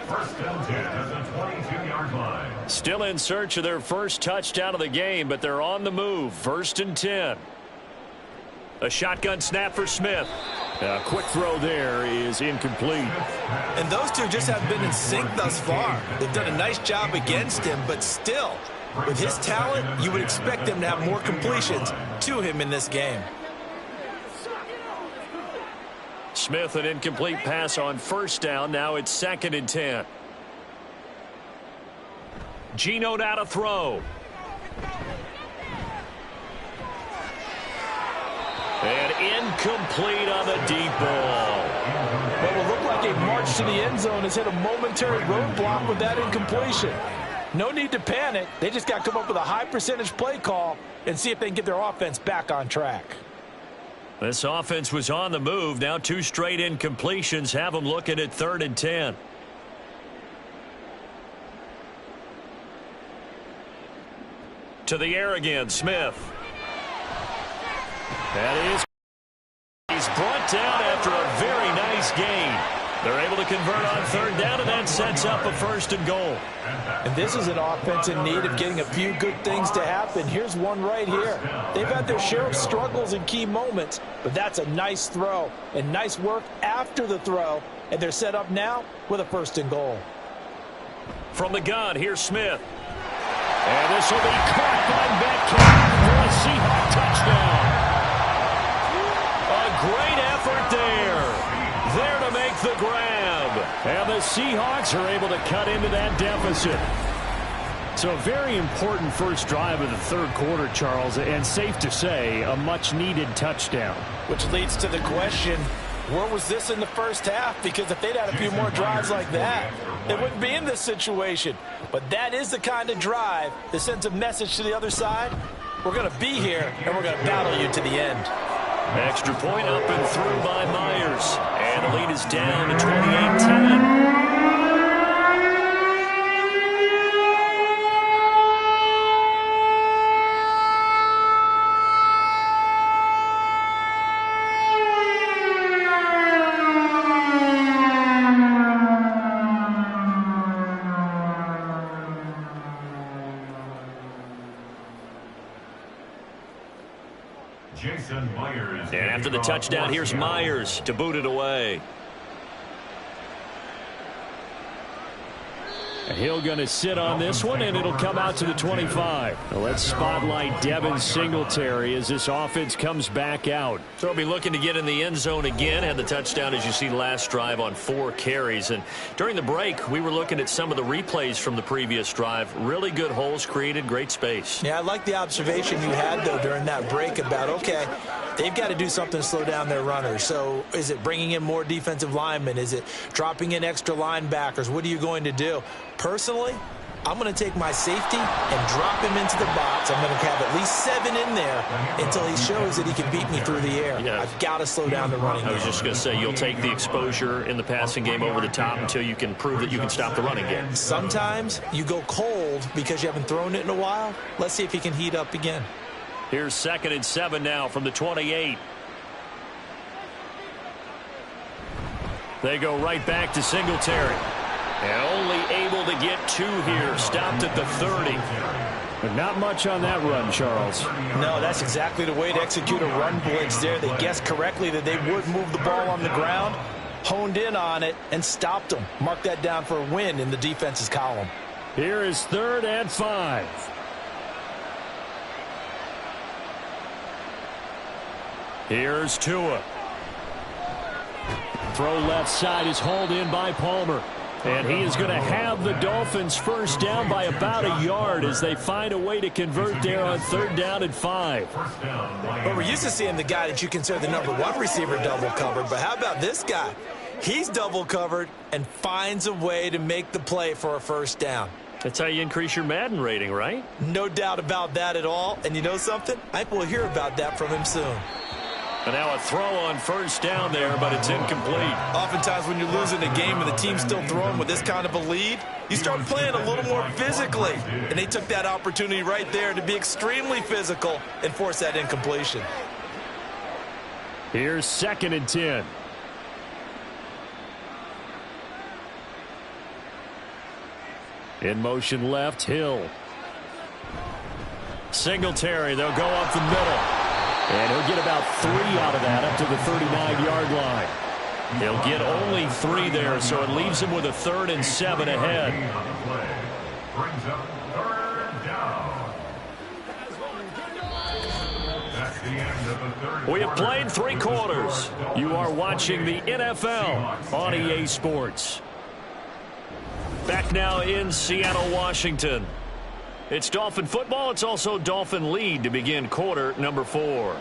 First and 10 at the 22-yard line. Still in search of their first touchdown of the game, but they're on the move. 1st and 10. A shotgun snap for Smith. A quick throw there is incomplete. And those two just haven't been in sync thus far. They've done a nice job against him, but still, with his talent, you would expect them to have more completions to him in this game. Smith, an incomplete pass on first down. Now it's 2nd and 10. Geno now to throw. And incomplete on the deep ball. What will look like a march to the end zone has hit a momentary roadblock with that incompletion. No need to panic. They just got to come up with a high percentage play call and see if they can get their offense back on track. This offense was on the move. Now 2 straight incompletions have them looking at 3rd and 10. To the air again, Smith. That is. He's brought down after a very nice gain. They're able to convert on 3rd down, and that sets up a 1st and goal. And this is an offense in need of getting a few good things to happen. Here's one right here. They've had their share of struggles in key moments, but that's a nice throw and nice work after the throw, and they're set up now with a 1st and goal. From the gun, here's Smith. And this will be caught by Metcalf for a Seahawks touchdown. A great effort there. There to make the grab. And the Seahawks are able to cut into that deficit. So a very important first drive of the 3rd quarter, Charles, and safe to say, a much-needed touchdown. Which leads to the question, where was this in the first half? Because if they'd had a few more drives like that, they wouldn't be in this situation. But that is the kind of drive that sends a message to the other side. We're going to be here, and we're going to battle you to the end. Extra point up and through by Myers. And the lead is down to 28-10. And after the touchdown, here's Myers to boot it away. He'll going to sit on this one, and it'll come out to the 25. Now let's spotlight Devin Singletary as this offense comes back out. So he'll be looking to get in the end zone again. Had the touchdown, as you see, last drive on 4 carries. And during the break, we were looking at some of the replays from the previous drive. Really good holes created, great space. Yeah, I like the observation you had, though, during that break about, okay, they've got to do something to slow down their runners. So is it bringing in more defensive linemen? Is it dropping in extra linebackers? What are you going to do? Personally, I'm going to take my safety and drop him into the box. I'm going to have at least 7 in there until he shows that he can beat me through the air. Yeah. I've got to slow down the running game. I was just going to say, you'll take the exposure in the passing game over the top until you can prove that you can stop the running game. Sometimes you go cold because you haven't thrown it in a while. Let's see if he can heat up again. Here's 2nd and 7 now from the 28. They go right back to Singletary. And only able to get 2 here. Stopped at the 30. But not much on that run, Charles. No, that's exactly the way to execute a run blitz there. They guessed correctly that they would move the ball on the ground, honed in on it, and stopped them. Mark that down for a win in the defense's column. Here is 3rd and 5. Here's Tua. Throw left side is hauled in by Palmer. And he is going to have the Dolphins first down by about a yard as they find a way to convert there on 3rd down and 5. Well, we're used to seeing the guy that you consider the #1 receiver double covered, but how about this guy? He's double covered and finds a way to make the play for a first down. That's how you increase your Madden rating, right? No doubt about that at all. And you know something? I think we'll hear about that from him soon. And now a throw on first down there, but it's incomplete. Oftentimes when you're losing a game and the team's still throwing with this kind of a lead, you start playing a little more physically. And they took that opportunity right there to be extremely physical and force that incompletion. Here's 2nd and 10. In motion left, Hill. Singletary, they'll go up the middle. And he'll get about 3 out of that up to the 39-yard line. He'll get only 3 there, so it leaves him with a 3rd and 7 ahead. Brings up 3rd down. That's the end of the third. We have played 3 quarters. You are watching the NFL on EA Sports. Back now in Seattle, Washington. It's Dolphin football. It's also Dolphin lead to begin quarter number 4.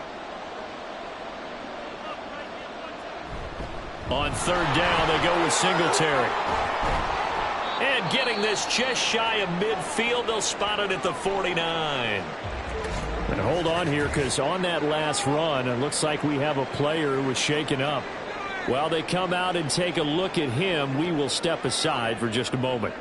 On 3rd down, they go with Singletary. And getting this just shy of midfield, they'll spot it at the 49. And hold on here, because on that last run, it looks like we have a player who was shaken up. While they come out and take a look at him, we will step aside for just a moment.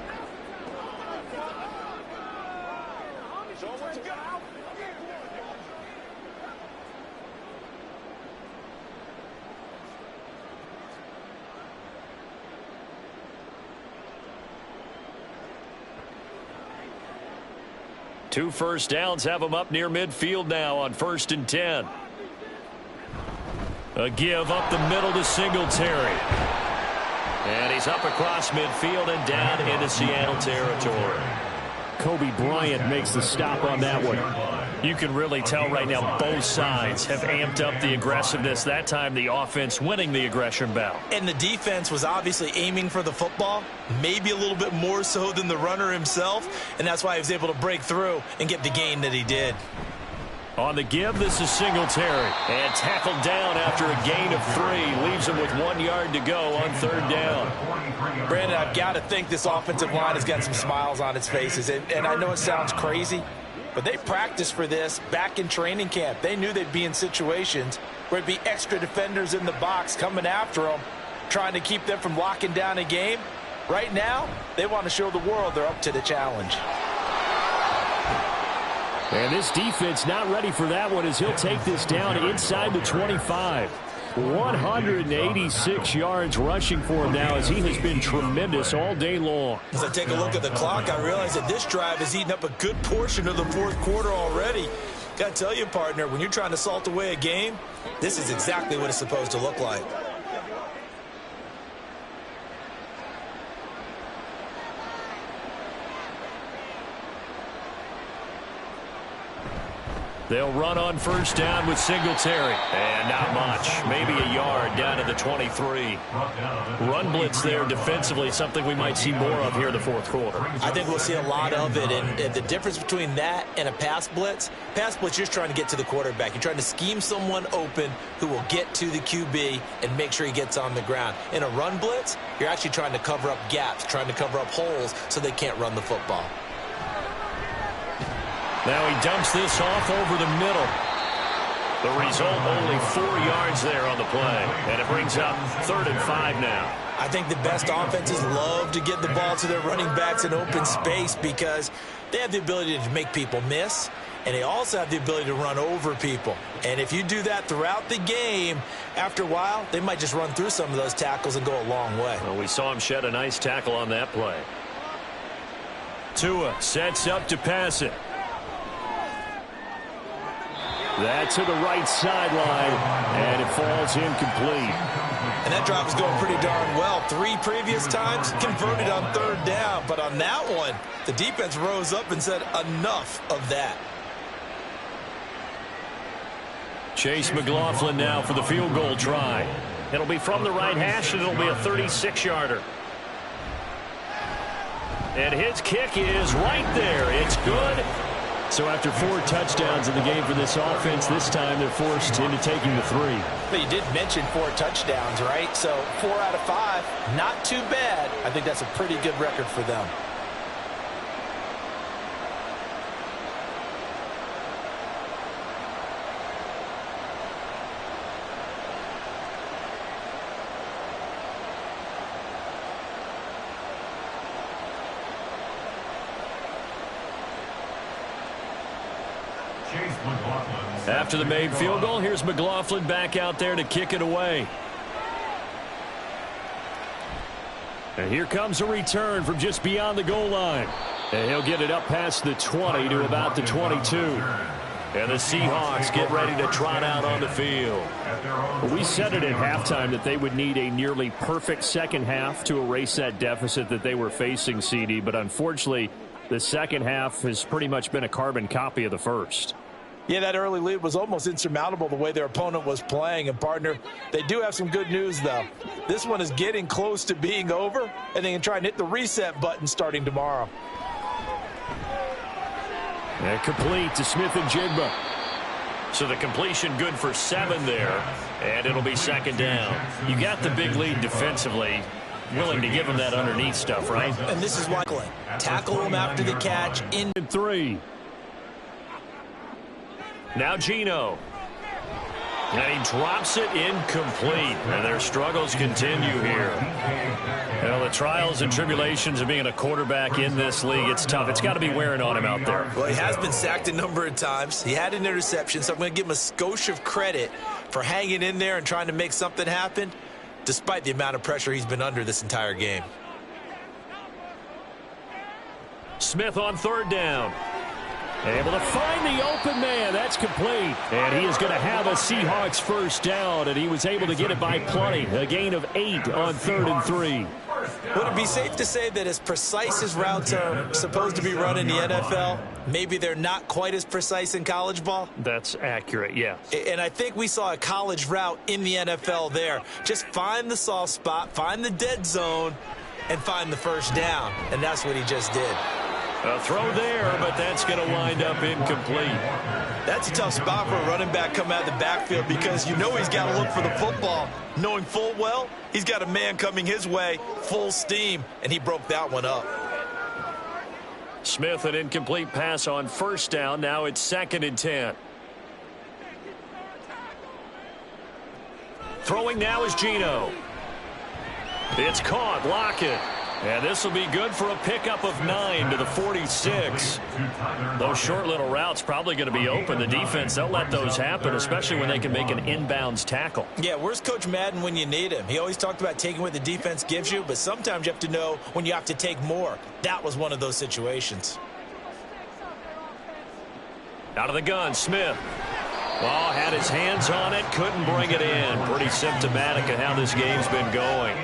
Two first downs have them up near midfield now on 1st and 10. A give up the middle to Singletary. And he's up across midfield and down into Seattle territory. Kobe Bryant makes the stop on that one. You can really tell right now both sides have amped up the aggressiveness. That time the offense winning the aggression battle. And the defense was obviously aiming for the football, maybe a little bit more so than the runner himself, and that's why he was able to break through and get the gain that he did. On the give, this is Singletary. And tackled down after a gain of 3. Leaves him with 1 yard to go on 3rd down. Brandon, I've got to think this offensive line has got some smiles on its faces. And I know it sounds crazy, but they practiced for this back in training camp. They knew they'd be in situations where it'd be extra defenders in the box coming after them, trying to keep them from locking down a game. Right now, they want to show the world they're up to the challenge. And this defense not ready for that one as he'll take this down inside the 25. 186 yards rushing for him now as he has been tremendous all day long. As I take a look at the clock, I realize that this drive has eaten up a good portion of the 4th quarter already. Got to tell you, partner, when you're trying to salt away a game, this is exactly what it's supposed to look like. They'll run on 1st down with Singletary. And not much. Maybe a yard down to the 23. Run blitz there defensively, something we might see more of here in the 4th quarter. I think we'll see a lot of it. And the difference between that and a pass blitz, you're just trying to get to the quarterback. You're trying to scheme someone open who will get to the QB and make sure he gets on the ground. In a run blitz, you're actually trying to cover up gaps, trying to cover up holes so they can't run the football. Now he dumps this off over the middle. The result, only 4 yards there on the play. And it brings up 3rd and 5 now. I think the best offenses love to get the ball to their running backs in open space because they have the ability to make people miss, and they also have the ability to run over people. And if you do that throughout the game, after a while, they might just run through some of those tackles and go a long way. Well, we saw him shed a nice tackle on that play. Tua sets up to pass it. That's to the right sideline, and it falls incomplete. And that drive is going pretty darn well. 3 previous times, converted on 3rd down. But on that one, the defense rose up and said, enough of that. Chase McLaughlin now for the field goal try. It'll be from the right hash, and it'll be a 36-yarder. And his kick is right there. It's good. So after 4 touchdowns in the game for this offense, this time they're forced into taking the 3. But you did mention 4 touchdowns, right? So 4 out of 5, not too bad. I think that's a pretty good record for them. After the made field goal, here's McLaughlin back out there to kick it away. And here comes a return from just beyond the goal line. And he'll get it up past the 20 to about the 22. And the Seahawks get ready to trot out on the field. We said it at halftime that they would need a nearly perfect second half to erase that deficit that they were facing, CD. But unfortunately, the second half has pretty much been a carbon copy of the first. Yeah, that early lead was almost insurmountable the way their opponent was playing. And, partner, they do have some good news, though. This one is getting close to being over, and they can try and hit the reset button starting tomorrow. And complete to Smith and Jigba. So the completion good for 7 there, and it'll be second down. You got the big lead defensively, willing to give them that underneath stuff, right? And this is why tackle him after the catch. In 3. Now Geno. And he drops it incomplete. And their struggles continue here. You know, the trials and tribulations of being a quarterback in this league, it's tough. It's got to be wearing on him out there. Well, he has been sacked a number of times. He had an interception, so I'm going to give him a skosh of credit for hanging in there and trying to make something happen, despite the amount of pressure he's been under this entire game. Smith on third down. Able to find the open man. That's complete. And he is going to have a Seahawks first down, and he was able to get it by plenty. A gain of 8 on 3rd and 3. Would it be safe to say that as precise as routes are supposed to be run in the NFL, maybe they're not quite as precise in college ball? That's accurate, yeah. And I think we saw a college route in the NFL there. Just find the soft spot, find the dead zone, and find the first down. And that's what he just did. A throw there, but that's going to wind up incomplete. That's a tough spot for a running back coming out of the backfield because you know he's got to look for the football, knowing full well he's got a man coming his way full steam, and he broke that one up. Smith, an incomplete pass on first down. Now it's 2nd and 10. Throwing now is Geno. It's caught. Lockett. And this will be good for a pickup of 9 to the 46. Those short little routes probably going to be open. The defense, they'll let those happen, especially when they can make an inbounds tackle. Yeah, where's Coach Madden when you need him? He always talked about taking what the defense gives you, but sometimes you have to know when you have to take more. That was one of those situations. Out of the gun, Smith. Well, had his hands on it, couldn't bring it in. Pretty symptomatic of how this game's been going.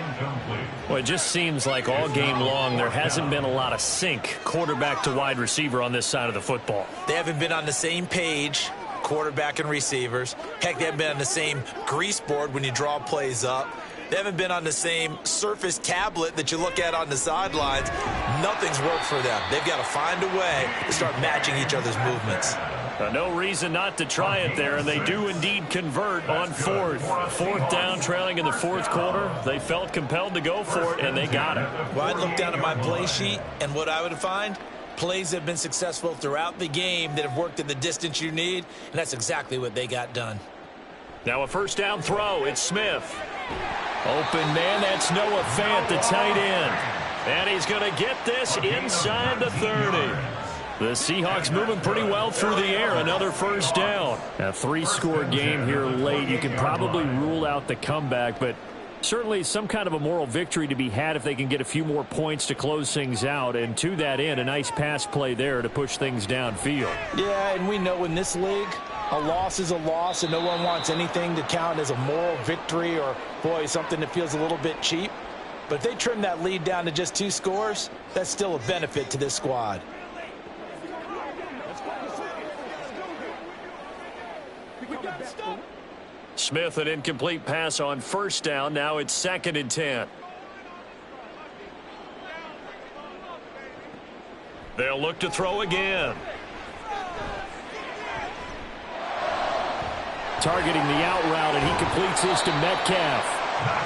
Well, it just seems like all game long there hasn't been a lot of sync quarterback to wide receiver on this side of the football. They haven't been on the same page, quarterback and receivers. Heck, they haven't been on the same grease board when you draw plays up. They haven't been on the same surface tablet that you look at on the sidelines. Nothing's worked for them. They've got to find a way to start matching each other's movements. No reason not to try it there, and they do indeed convert on 4th. 4th down, trailing in the 4th quarter. They felt compelled to go for it, and they got it. Well, I'd look down at my play sheet, and what I would find, plays that have been successful throughout the game that have worked in the distance you need, and that's exactly what they got done. Now a first down throw. It's Smith. Open man, that's Noah Fant, the tight end. And he's going to get this inside the 30. The Seahawks moving pretty well through the air. Another first down. A 3-score game here late. You can probably rule out the comeback, but certainly some kind of a moral victory to be had if they can get a few more points to close things out. And to that end, a nice pass play there to push things downfield. Yeah, and we know in this league, a loss is a loss, and no one wants anything to count as a moral victory or, boy, something that feels a little bit cheap. But if they trim that lead down to just 2 scores, that's still a benefit to this squad. Smith, an incomplete pass on first down. Now it's 2nd and 10. They'll look to throw again. Targeting the out route, and he completes this to Metcalf.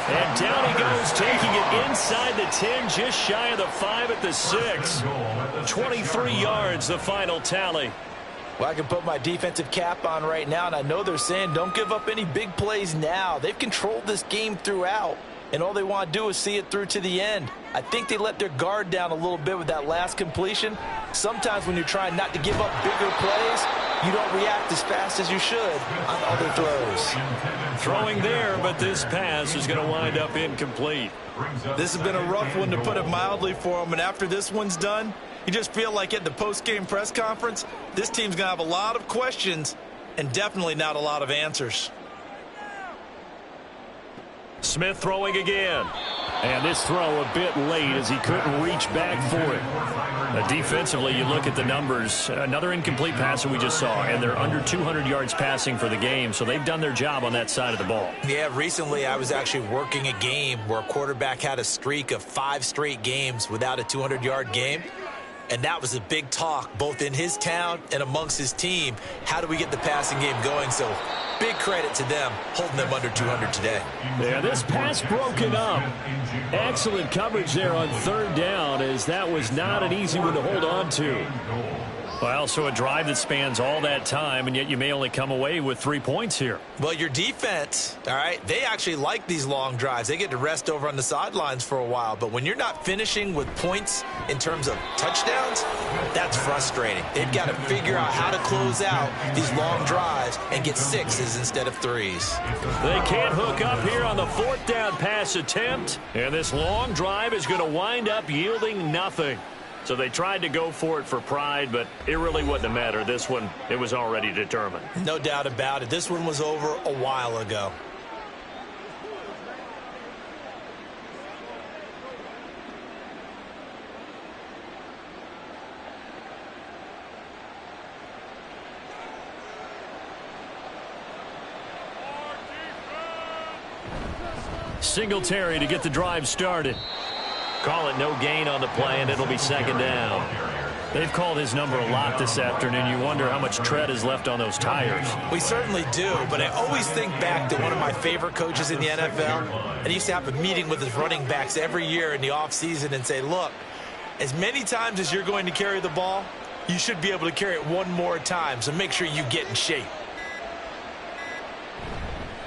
And down he goes, taking it inside the 10, just shy of the 5 at the 6. 23 yards, the final tally. Well, I can put my defensive cap on right now, and I know they're saying don't give up any big plays now. They've controlled this game throughout, and all they want to do is see it through to the end. I think they let their guard down a little bit with that last completion. Sometimes when you're trying not to give up bigger plays, you don't react as fast as you should on other throws. Throwing there, but this pass is going to wind up incomplete. This has been a rough one, to put it mildly, for them, and after this one's done, You just feel like at the post-game press conference, this team's going to have a lot of questions and definitely not a lot of answers. Smith throwing again. And this throw a bit late as he couldn't reach back for it. Defensively, you look at the numbers. Another incomplete pass that we just saw, and they're under 200 yards passing for the game, so they've done their job on that side of the ball. Yeah, recently I was actually working a game where a quarterback had a streak of 5 straight games without a 200-yard game. And that was a big talk, both in his town and amongst his team. How do we get the passing game going? So big credit to them, holding them under 200 today. Yeah, this pass broken up. Excellent coverage there on third down, as that was not an easy one to hold on to. Well, so a drive that spans all that time, and yet you may only come away with 3 points here. Well, your defense, all right, they actually like these long drives. They get to rest over on the sidelines for a while. But when you're not finishing with points in terms of touchdowns, that's frustrating. They've got to figure out how to close out these long drives and get 6s instead of 3s. They can't hook up here on the 4th down pass attempt, and this long drive is going to wind up yielding nothing. So they tried to go for it for pride, but it really wouldn't have mattered. This one, it was already determined. No doubt about it. This one was over a while ago. Singletary to get the drive started. Call it no gain on the play, and it'll be 2nd down. They've called his number a lot this afternoon. You wonder how much tread is left on those tires. We certainly do, but I always think back to one of my favorite coaches in the NFL. And he used to have a meeting with his running backs every year in the offseason and say, look, as many times as you're going to carry the ball, you should be able to carry it one more time, so make sure you get in shape.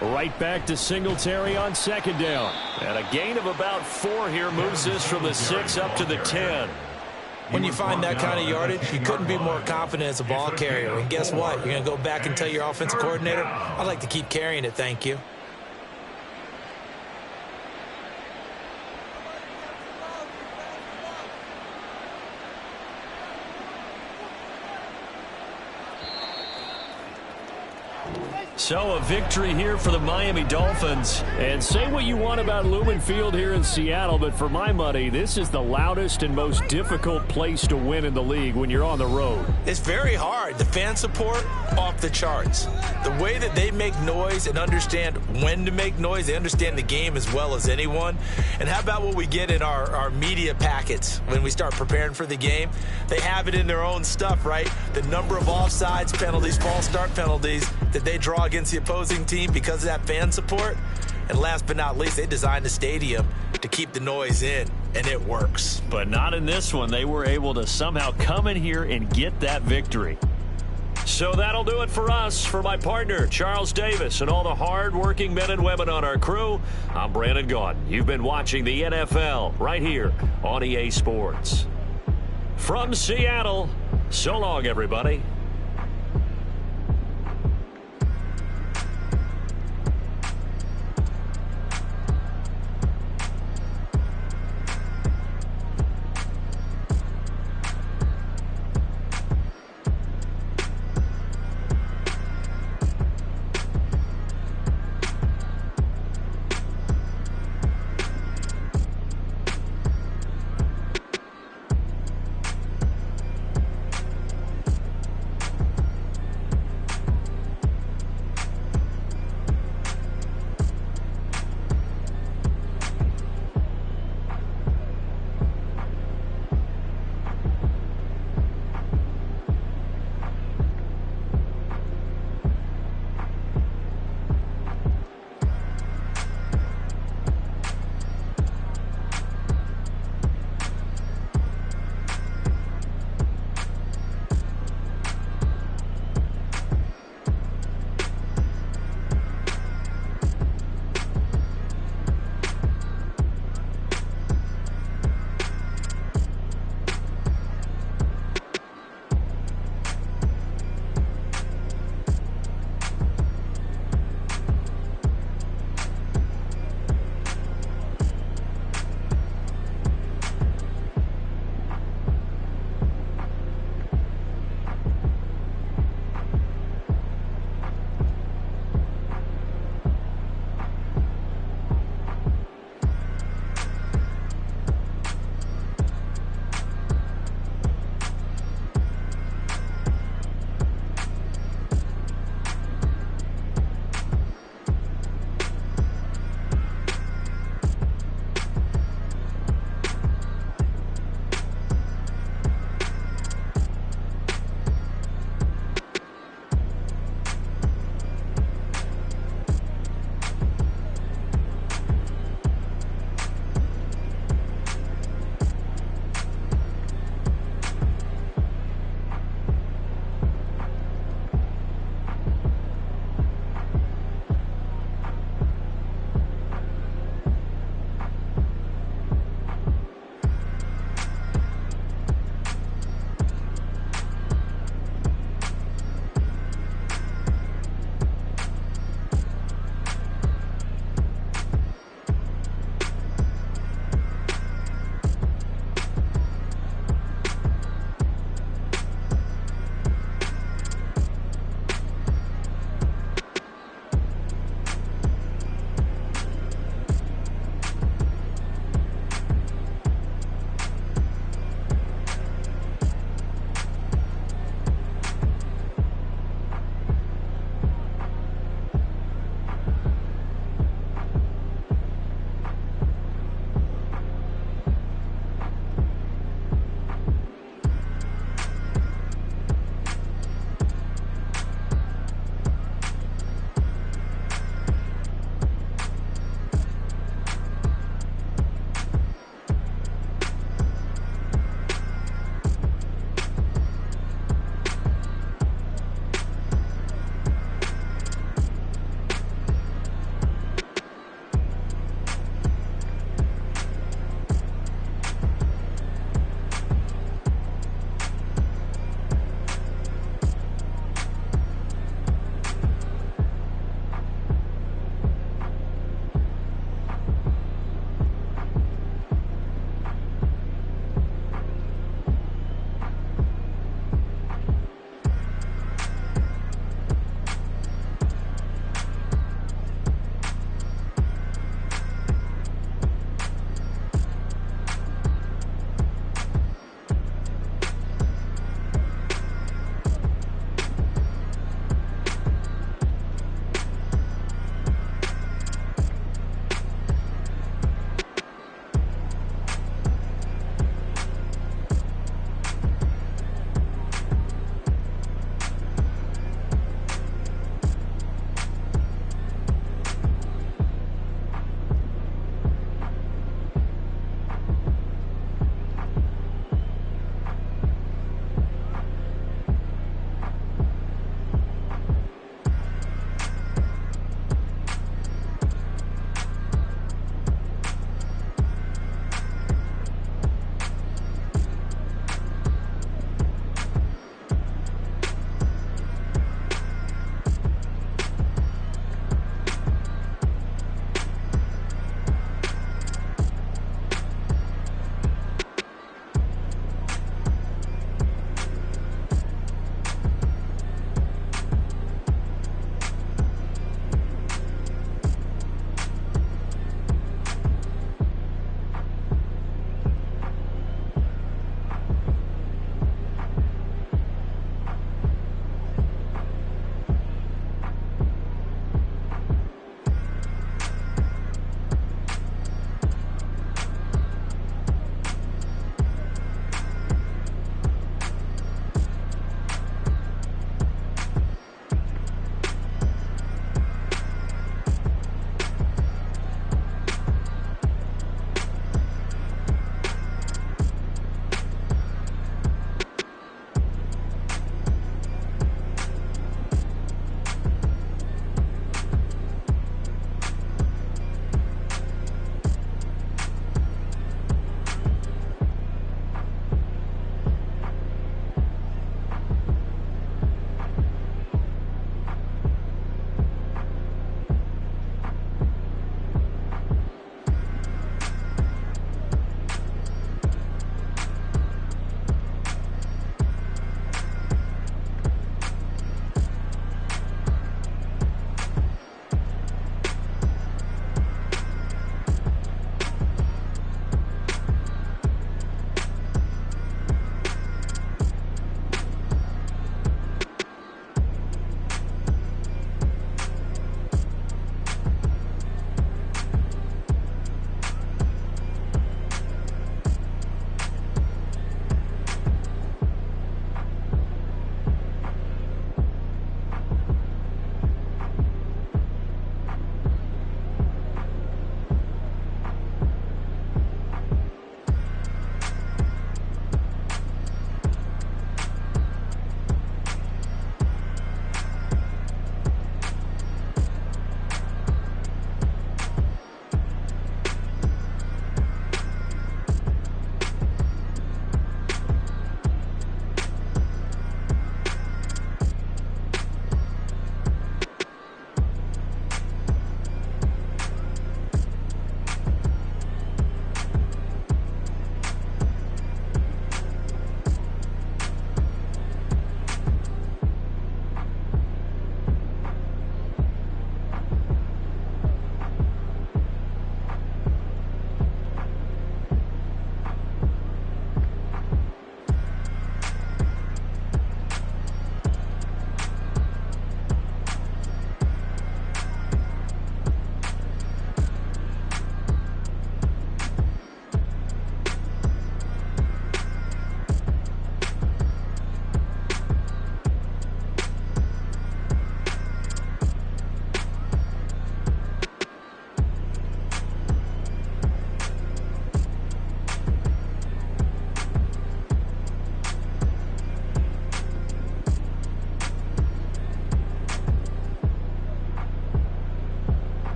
Right back to Singletary on 2nd down. And a gain of about 4 here moves this from the 6 up to the 10. When you find that kind of yardage, you couldn't be more confident as a ball carrier. And guess what? You're going to go back and tell your offensive coordinator, I'd like to keep carrying it, thank you. So a victory here for the Miami Dolphins. And say what you want about Lumen Field here in Seattle, but for my money, this is the loudest and most difficult place to win in the league when you're on the road. It's very hard. The fan support, off the charts. The way that they make noise and understand when to make noise, they understand the game as well as anyone. And how about what we get in our media packets when we start preparing for the game? They have it in their own stuff, right? The number of offsides penalties, false start penalties that they draw against the opposing team because of that fan support. And last but not least, they designed the stadium to keep the noise in, and it works. But not in this one. They were able to somehow come in here and get that victory. So that'll do it for us. For my partner, Charles Davis, and all the hard-working men and women on our crew, I'm Brandon Gaudin. You've been watching the NFL right here on EA Sports. From Seattle, so long, everybody.